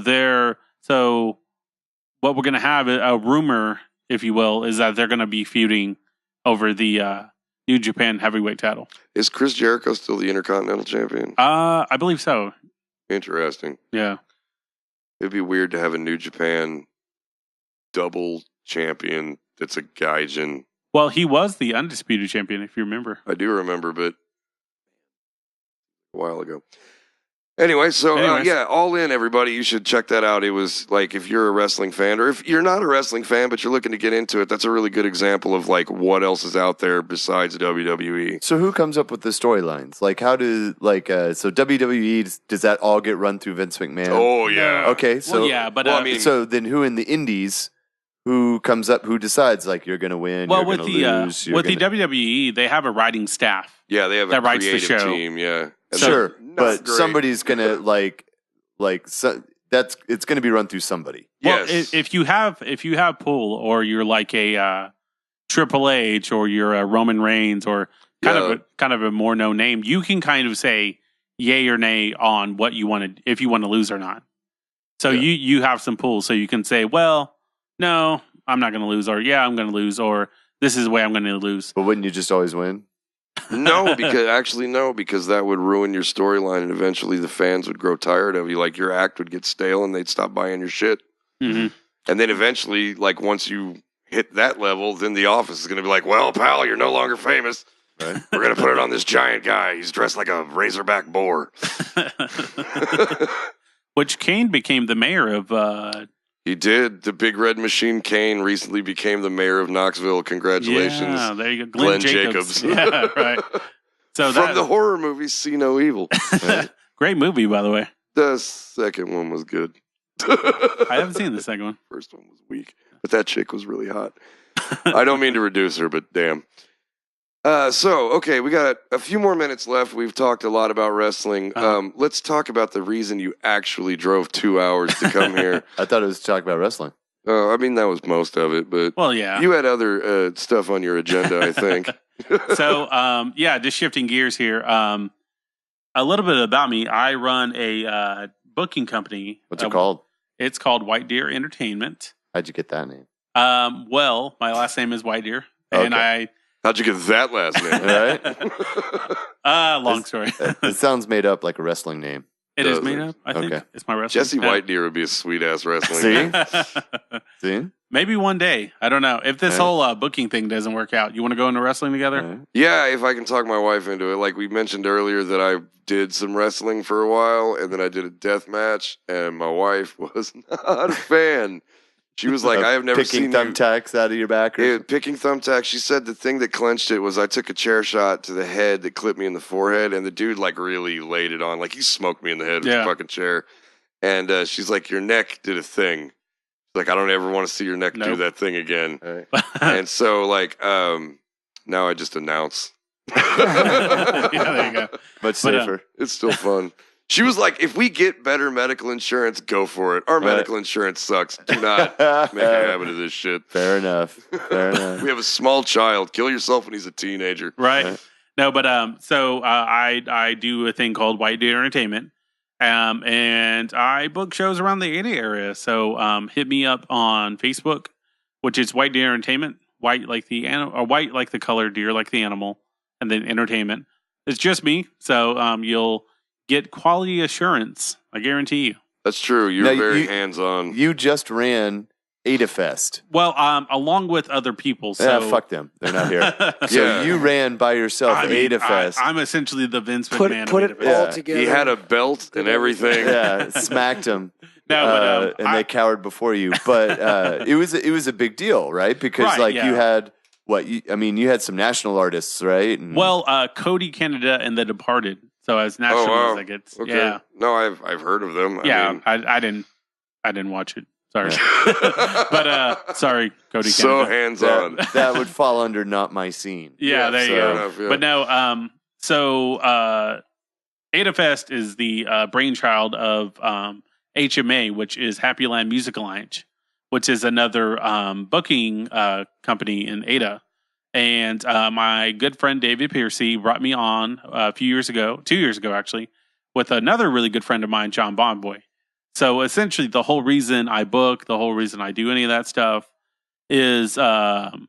what we're going to have, a rumor, if you will, is that they're going to be feuding over the New Japan heavyweight title. Is Chris Jericho still the Intercontinental Champion? I believe so. Interesting. Yeah. It'd be weird to have a New Japan double champion that's a gaijin. Well, he was the undisputed champion, if you remember. I do remember, but a while ago. Anyway, so All In, everybody, you should check that out. It was like, if you're a wrestling fan, or if you're not a wrestling fan but you're looking to get into it, that's a really good example of like what else is out there besides WWE. So who comes up with the storylines? Like, how do so WWE, does that all get run through Vince McMahon? Oh yeah. Okay, so so then who in the indies? Who comes up? Who decides? Like, you're going to win? Well, you're with the WWE, they have a writing staff. Yeah, they have that a writes the creative show. team. Yeah, and sure, but great. somebody's going to it's going to be run through somebody. Well, Yes. if you have pull, or you're like a Triple H, or you're a Roman Reigns, or kind of a more known name, you can kind of say yay or nay on what you want to, if you want to lose or not. So you have some pull, so you can say, well, no, I'm not going to lose, or yeah, I'm going to lose, or this is the way I'm going to lose. But wouldn't you just always win? No, because that would ruin your storyline, and eventually the fans would grow tired of you. Like, your act would get stale, and they'd stop buying your shit. Mm-hmm. And then eventually, like, once you hit that level, then the office is going to be like, well, pal, you're no longer famous. Right. We're going to put it on this giant guy. He's dressed like a razorback boar. Which Kane became the mayor of... He did. The Big Red Machine Kane recently became the mayor of Knoxville. Congratulations. Yeah, there you go. Glenn Jacobs. Yeah, right. So from the horror movie See No Evil. Right? Great movie, by the way. The second one was good. I haven't seen the second one. First one was weak, but that chick was really hot. I don't mean to reduce her, but damn. Okay, we got a few more minutes left. We've talked a lot about wrestling. Let's talk about the reason you actually drove 2 hours to come here. I thought it was to talk about wrestling. I mean, that was most of it, but you had other stuff on your agenda, I think. So, just shifting gears here. A little bit about me. I run a booking company. What's it called? It's called WhiteDeer Entertainment. How'd you get that name? Well, my last name is WhiteDeer, and How'd you get that last name? Right? Long story. It sounds made up like a wrestling name. It is made up. I think it's my wrestling. Jesse WhiteDeer would be a sweet ass wrestling name. See? Maybe one day. I don't know. If this whole booking thing doesn't work out, you want to go into wrestling together? Yeah, if I can talk my wife into it. Like we mentioned earlier that I did some wrestling for a while, and then I did a death match, and my wife was not a fan. She was like, I have never seen picking thumbtacks out of your back. Picking thumbtacks. She said the thing that clenched it was I took a chair shot to the head that clipped me in the forehead, and the dude like really laid it on. Like he smoked me in the head with a fucking chair. And she's like, your neck did a thing. Like, I don't ever want to see your neck do that thing again. Right. And so, like, now I just announce. Yeah, there you go. Much safer. It's still fun. She was like, if we get better medical insurance, go for it. Our medical insurance sucks. Do not make a habit of this shit. Fair enough. Fair enough. We have a small child. Kill yourself when he's a teenager. Right. No, but so I do a thing called WhiteDeer Entertainment. And I book shows around the 80 area. So hit me up on Facebook, which is WhiteDeer Entertainment. White like the or white like the color, deer like the animal, and then entertainment. It's just me. So you'll get quality assurance. I guarantee you. That's true. You're very hands-on. You just ran AdaFest. Well, along with other people. So fuck them. They're not here. So you ran by yourself AdaFest. I'm essentially the Vince McMahon. Put it all together. He had a belt and everything. Yeah, smacked him. No, but, and they cowered before you. But it was a big deal, right? Because you had you had some national artists, right? And, Cody Canada and The Departed. So as national as it gets. Okay. Yeah. No, I've heard of them. I didn't watch it. Sorry. But sorry, Cody Canada. So hands-on. That would fall under not my scene. Yeah, there you go. Enough, yeah. But no, so AdaFest is the brainchild of HMA, which is Happy Land Music Alliance, which is another booking company in Ada. And my good friend David Piercy brought me on a few years ago, 2 years ago actually, with another really good friend of mine, John Bondboy. So essentially, the whole reason I book, the whole reason I do any of that stuff is I'm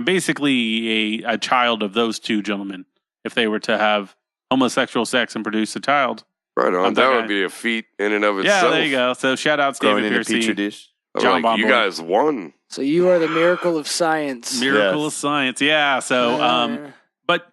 basically a child of those two gentlemen. If they were to have homosexual sex and produce a child. Right on. That would be a feat in and of itself. Yeah, there you go. So shout out to David Piercy. Petri dish. John Bondboy. You guys won. So you are the miracle of science. Miracle of science. Yeah. So, but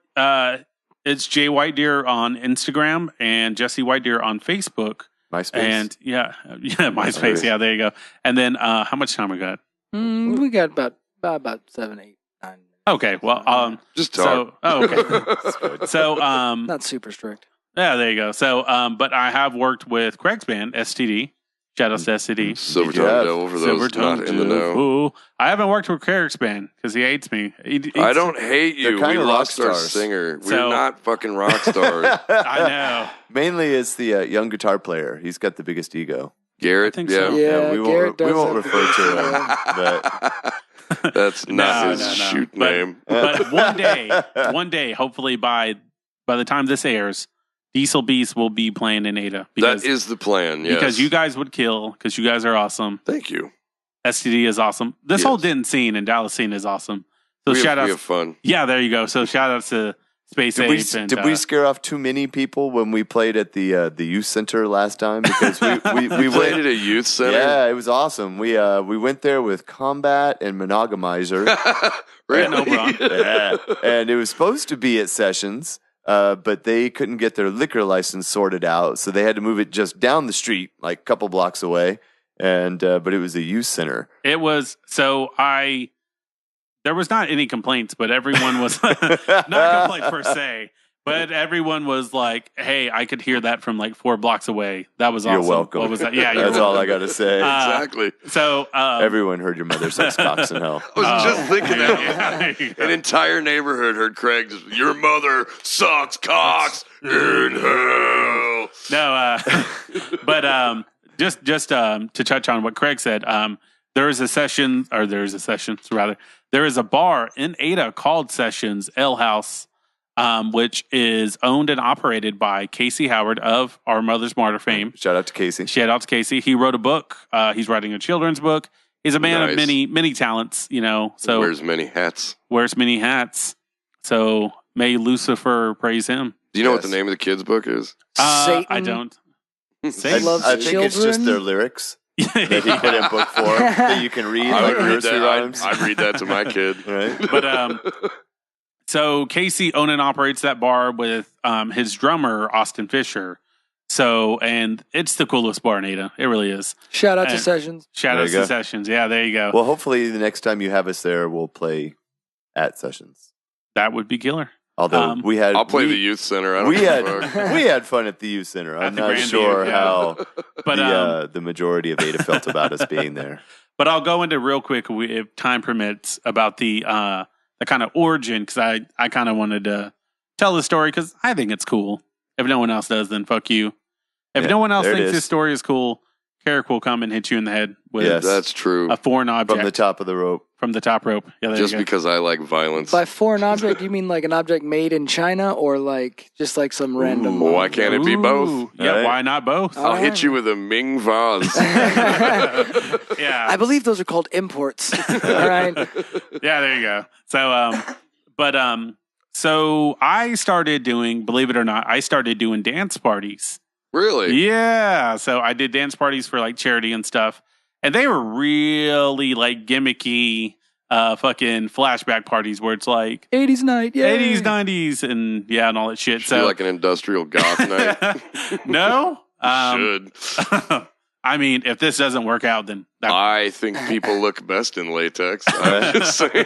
it's Jay WhiteDeer on Instagram and Jesse WhiteDeer on Facebook. MySpace. And MySpace. Yeah, there you go. And then how much time we got? We got about 7, 8, 9. Okay, well, just talk. Okay. So, not super strict. Yeah, there you go. So, but I have worked with Craig's band, STD. Shout out to STD. Silver Tongue Devil for those not in the know. Ooh, I haven't worked with Carrek's band because he hates me. I don't hate you. We lost our stars. singer. We're not fucking rock stars. I know. Mainly it's the young guitar player. He's got the biggest ego. Garrett? I think so. Yeah, we won't refer to him. But that's not his shoot name. But one day, hopefully by the time this airs, Diesel Beast will be playing in Ada. That is the plan, yes. Because you guys would kill, because you guys are awesome. Thank you. STD is awesome. This whole Denton scene and Dallas scene is awesome. So shout out. We have fun. Yeah, there you go. So shout out to Space Ape. Did we scare off too many people when we played at the youth center last time? Because we played at a youth center. Yeah, it was awesome. We went there with Combat and Monogamizer. Really? Yeah, and it was supposed to be at Sessions. But they couldn't get their liquor license sorted out, so they had to move it just down the street, like a couple blocks away. And but it was a youth center. It was there was not any complaints, but everyone was not a complaint per se, but everyone was like, "Hey, I could hear that from like 4 blocks away. That was awesome." You're welcome. What was that? Yeah, that's all I got to say. Exactly. So everyone heard your mother sucks cocks in hell. I was just thinking that an entire neighborhood heard Craig just, "Your mother sucks cocks in hell." No, but just to touch on what Craig said, there is a bar in Ada called Sessions Ale House. Which is owned and operated by Casey Howard of Our Mother's Martyr fame. Shout out to Casey. Shout out to Casey. He wrote a book. He's writing a children's book. He's a man of many talents, So wears many hats. So may Lucifer praise him. Do you know what the name of the kid's book is? Satan. I don't. Satan loves I think children. it's just their lyrics. that he couldn't book for that you can read. I would like read nursery that. rhymes. I'd read that to my kid. Right? But so Casey owns and operates that bar with his drummer Austin Fisher. So, and it's the coolest bar in Ada. It really is. Shout out to And Sessions. Shout There out you to go. Sessions. Yeah, there you go. Well, hopefully the next time you have us there, we'll play at Sessions. That would be killer. Although we had, I'll play the youth center. I don't we give had a fuck. we had fun at the youth center. I'm At the not Grand sure View, yeah. how But the majority of Ada felt about us being there. But I'll go into real quick, if time permits, about the kind of origin, because I kind of wanted to tell the story because I think it's cool. If no one else does, then fuck you. If Yeah, no one else there it thinks is. this story is cool, Carrek will come and hit you in the head with Yes. That's true. a foreign object From the top of the rope. from the top rope. Yeah, there Just you go. because I like violence. By foreign object, you mean like an object made in China or like just like some random? Why can't it be both? Ooh, yeah, Right. why not both? I'll hit you with a Ming vase. Yeah, I believe those are called imports. All right. yeah, there you go. So, so I started doing, believe it or not, I started doing dance parties. Really? Yeah, so I did dance parties for like charity and stuff, and they were really like gimmicky, fucking flashback parties where it's like 80s night. Yeah. 80s, 90s, and yeah, and all that shit. Should So be like an industrial goth night. no, Should. I mean, if this doesn't work out, then I think people look best in latex. I'm just saying.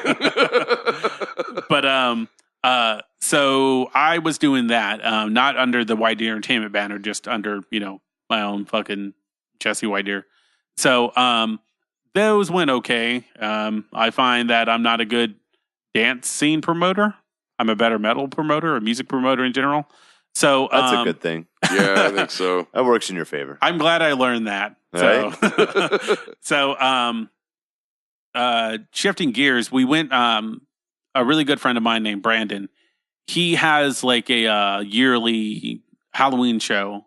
But so I was doing that, not under the WhiteDeer Entertainment banner, just under my own fucking Jesse WhiteDeer. So those went okay. I find that I'm not a good dance scene promoter. I'm a better metal promoter, a music promoter in general. So That's a good thing. Yeah, I think so. That works in your favor. I'm glad I learned that. So, shifting gears, we went. A really good friend of mine named Brandon. He has like a yearly Halloween show,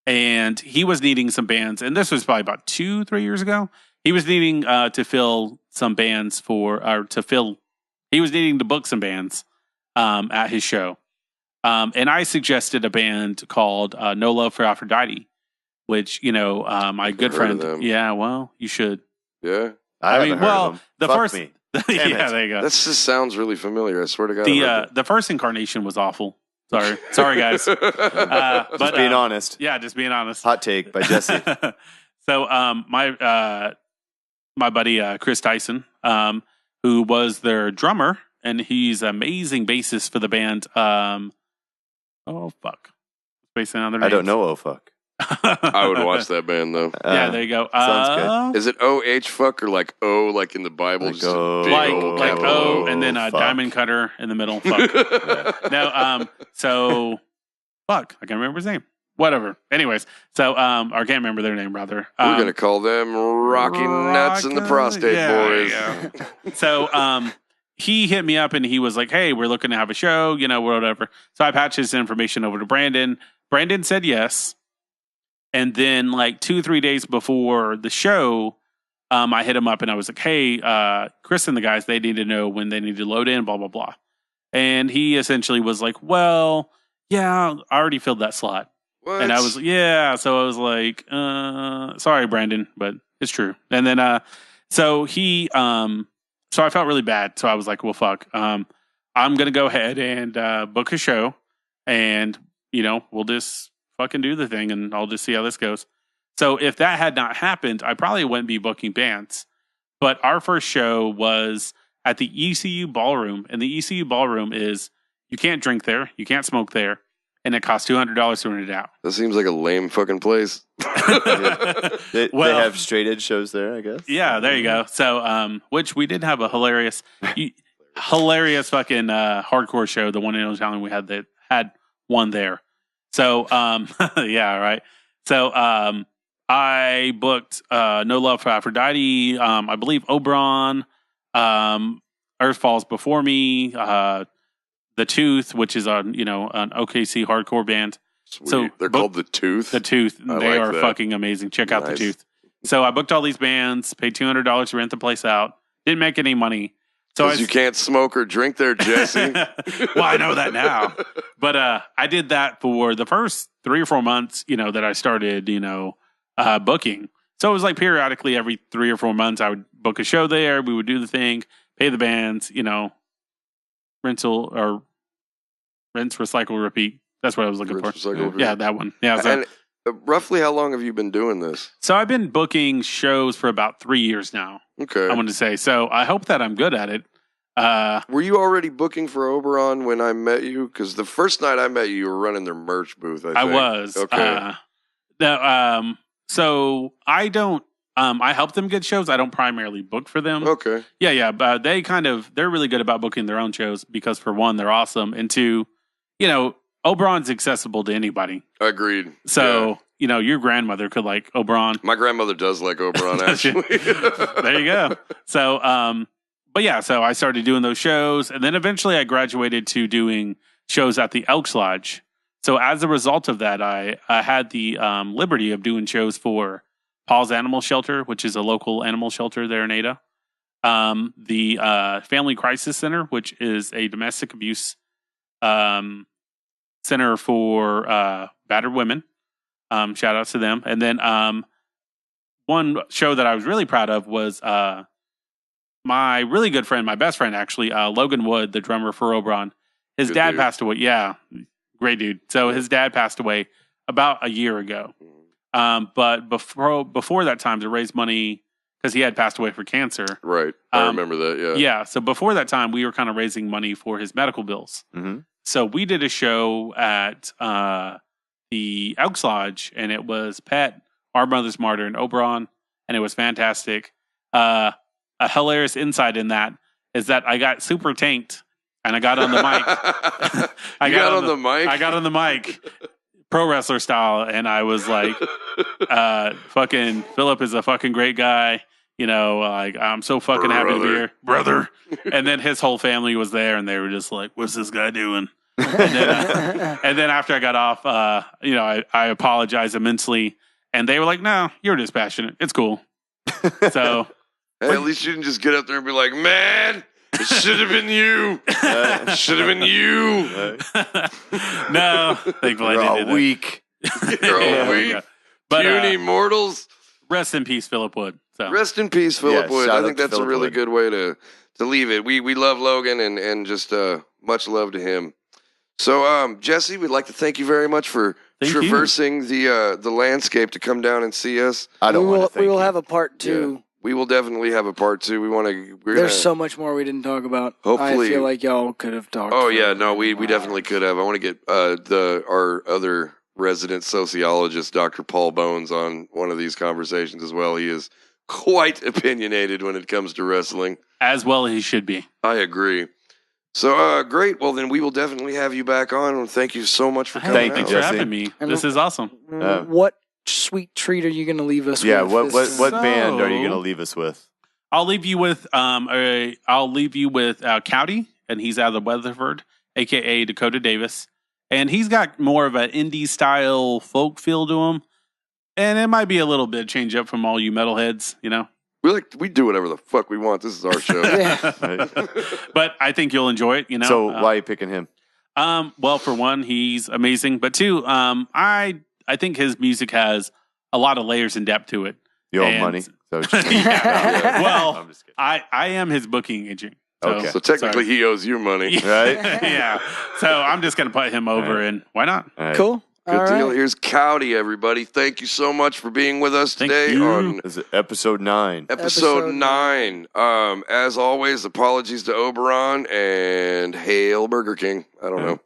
and he was needing some bands. And this was probably about 2-3 years ago. He was needing to fill some bands He was needing to book some bands at his show. And I suggested a band called No Love for Aphrodite, which, my good heard of friend. them. Yeah, well, you should. Yeah. I mean, haven't heard of them. the Fuck first. me. Yeah, there you go. That just sounds really familiar. I swear to God. The first incarnation was awful. Sorry, guys. Just being honest. Yeah, just being honest. Hot take by Jesse. So, my buddy Chris Tyson, who was their drummer, and he's an amazing bassist for the band. Oh fuck, spacing on their names. I don't know. Oh fuck. I would watch that band though. Yeah, there you go. sounds Is it O-H fuck or like O like in the Bible? Like Just a O. big like old like capital O, and then a fuck. diamond cutter in the middle. Fuck. No, so fuck, I can't remember his name. Whatever. Anyways, so or I can't remember their name rather. We're gonna call them Rocky Nuts and the Prostate Boys. Yeah. So he hit me up and he was like, "Hey, we're looking to have a show, whatever." So I patched his information over to Brandon. Brandon said yes. And then like 2-3 days before the show, I hit him up and I was like, "Hey, Chris and the guys, they need to know when they need to load in, blah, blah, blah." And he essentially was like, "Well, yeah, I already filled that slot." What? And I was, yeah. So I was like, sorry, Brandon, but it's true. And then, so he, so I felt really bad. So I was like, well, fuck. I'm going to go ahead and book a show and, we'll just fucking do the thing and I'll just see how this goes. So if that had not happened, I probably wouldn't be booking bands. But our first show was at the ECU Ballroom. And the ECU Ballroom is, you can't drink there, you can't smoke there. And it costs $200 to rent it out. That seems like a lame fucking place. They have straight edge shows there, I guess. Yeah, there you go. So, which we did have a hilarious fucking hardcore show. The one in Old we had one there. So, yeah, right. So, I booked No Love for Aphrodite. I believe Oberon, Earth Falls Before Me, The Tooth, which is an OKC hardcore band. Sweet. So They're called The Tooth. The Tooth. I They like are that. fucking amazing. Check out The Nice. Tooth. So I booked all these bands, paid $200 to rent the place out. Didn't make any money. So Because you can't smoke or drink there, Jesse. well, I know that now. But I did that for the first 3 or 4 months, that I started, booking. So it was like periodically every 3 or 4 months, I would book a show there. We would do the thing, pay the bands, rinse, recycle, repeat. That's what I was looking Rinse, for. recycle, repeat. Yeah, that one. Yeah. So, And roughly how long have you been doing this? so I've been booking shows for about 3 years now, Okay. I want to say. So I hope that I'm good at it. Were you already booking for Oberon when I met you? Because the first night I met you, you were running their merch booth, I think. I was. Okay. So I don't. I help them get shows. I don't primarily book for them. Okay. Yeah. But they're really good about booking their own shows because, for one, they're awesome, and two, Oberon's accessible to anybody. Agreed. So your grandmother could like Oberon. My grandmother does like Oberon, actually. There you go. So, but yeah, so I started doing those shows, and then eventually I graduated to doing shows at the Elks Lodge. So as a result of that, I had the liberty of doing shows for Paul's Animal Shelter, which is a local animal shelter there in Ada. The Family Crisis Center, which is a domestic abuse center for battered women. Shout out to them. And then one show that I was really proud of was my really good friend, my best friend actually, Logan Wood, the drummer for Oberon. His dad passed away. Yeah, great dude. So his dad passed away about a year ago. But before that time, to raise money, because he had passed away for cancer. Right. I remember that, yeah. Yeah. So before that time, we were kind of raising money for his medical bills. Mm-hmm. So we did a show at the Elks Lodge, and it was Pet, Our Mother's Martyr, and Oberon, and it was fantastic. A hilarious insight in that is that I got super tanked, and I got on the mic. I got on the mic? I got on the mic, pro wrestler style, and I was like, fucking Philip is a fucking great guy. Like, I'm so fucking happy to be here. Brother. And then his whole family was there, and they were just like, what's this guy doing? And then after I got off, I apologized immensely, and they were like, no, you're just passionate. It's cool. So... Hey, at least you didn't just get up there and be like, man, it should have been you. It should have been you. No, thankfully You're I all didn't do weak. You're all weak. that. But Puny mortals. rest in peace, Philip Wood. So. Rest in peace, Philip Yeah, Wood. shout I out think to that's a Philip really Wood. good way to leave it. We love Logan and just much love to him. So, Jesse, we'd like to thank you very much for traversing the landscape to come down and see us. I don't want to thank We will you. have a part 2. Yeah. We will definitely have a part 2. There's so much more we didn't talk about. Hopefully- I feel like y'all could have talked. Oh for yeah, no, we a while. definitely could have. I want to get our other resident sociologist, Dr. Paul Bones, on one of these conversations as well. He is quite opinionated when it comes to wrestling. As well as he should be. I agree. So great. Well, then we will definitely have you back on. And thank you so much for coming. Thank you, Thanks out. for Jesse. having me. And This is awesome. What sweet treat are you going to leave us Yeah, with? what band are you So- going to leave us with? I'll leave you with Cowdy, and he's out of Weatherford, aka Dakota Davis, and he's got more of an indie style folk feel to him, and it might be a little bit change up from all you metalheads, We do whatever the fuck we want. This is our show. But I think you'll enjoy it. So why are you picking him? Well, for one, he's amazing, but two, I think his music has a lot of layers and depth to it. You owe And- money. So Yeah. Well, I'm just kidding. I am his booking agent. So, Okay. So technically, sorry. he owes you money. Right? Yeah. So I'm just going to put him over, and why not? All right. Cool. Good All deal. right. Here's Cowdy, everybody. Thank you so much for being with us Thank today you. on This is episode 9. episode 9. As always, apologies to Oberon and hail Burger King. I don't know.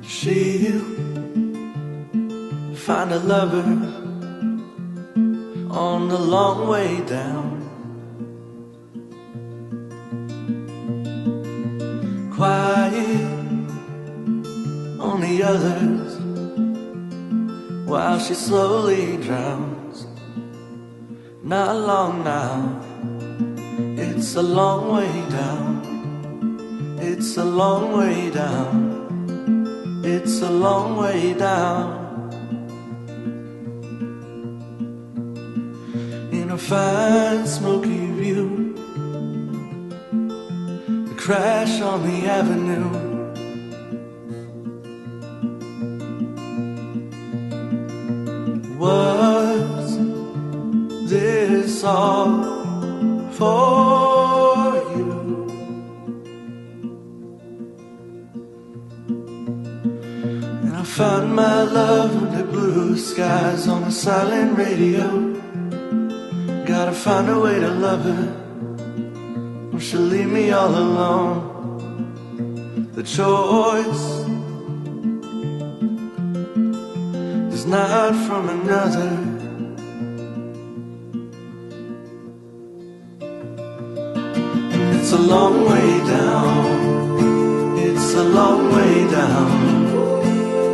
She'll find a lover on the long way down. Quiet on the others while she slowly drowns. Not long now, it's a long way down. It's a long way down. It's a long way down. In a fine smoky view, a crash on the avenue. Was this all for you? And I found my love under blue skies on a silent radio. Gotta find a way to love her, or she'll leave me all alone. The choice is not from another. It's a long way down. It's a long way down.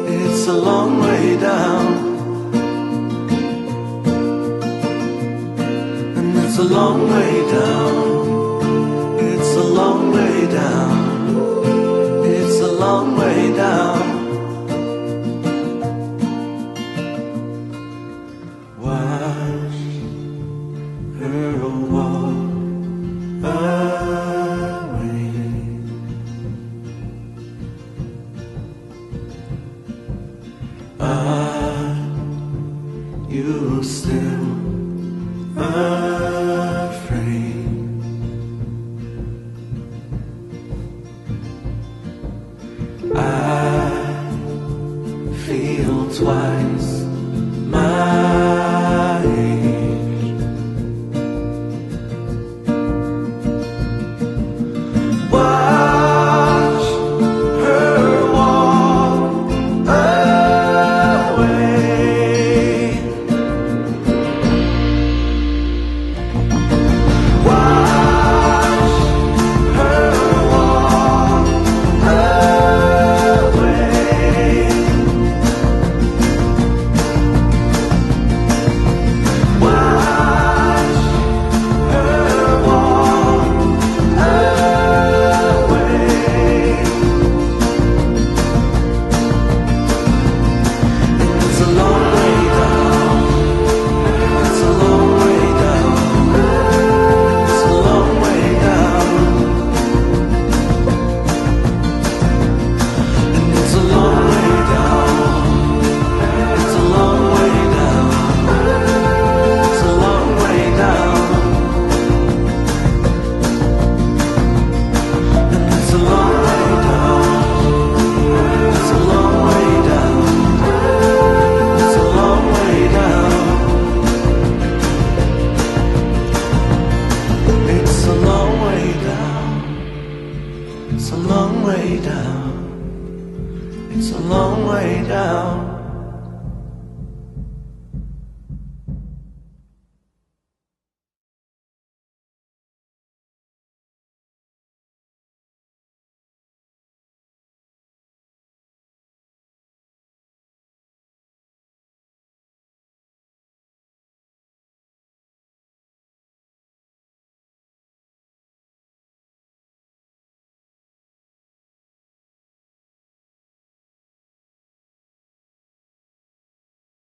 It's a long way down. And it's a long way down. It's a long way down. It's a long way down. Watch her walk away. Are you still afraid? I feel twice my age. Watch her walk away. Watch her walk away. Watch her walk away. It's a long way down. It's a long way down. It's a long way down. And it's a long way down. It's a long way down. It's a long way down. And it's a long way down. It's a long way down. It's a long way down. It's a long way down. It's a long way down. It's a long way down.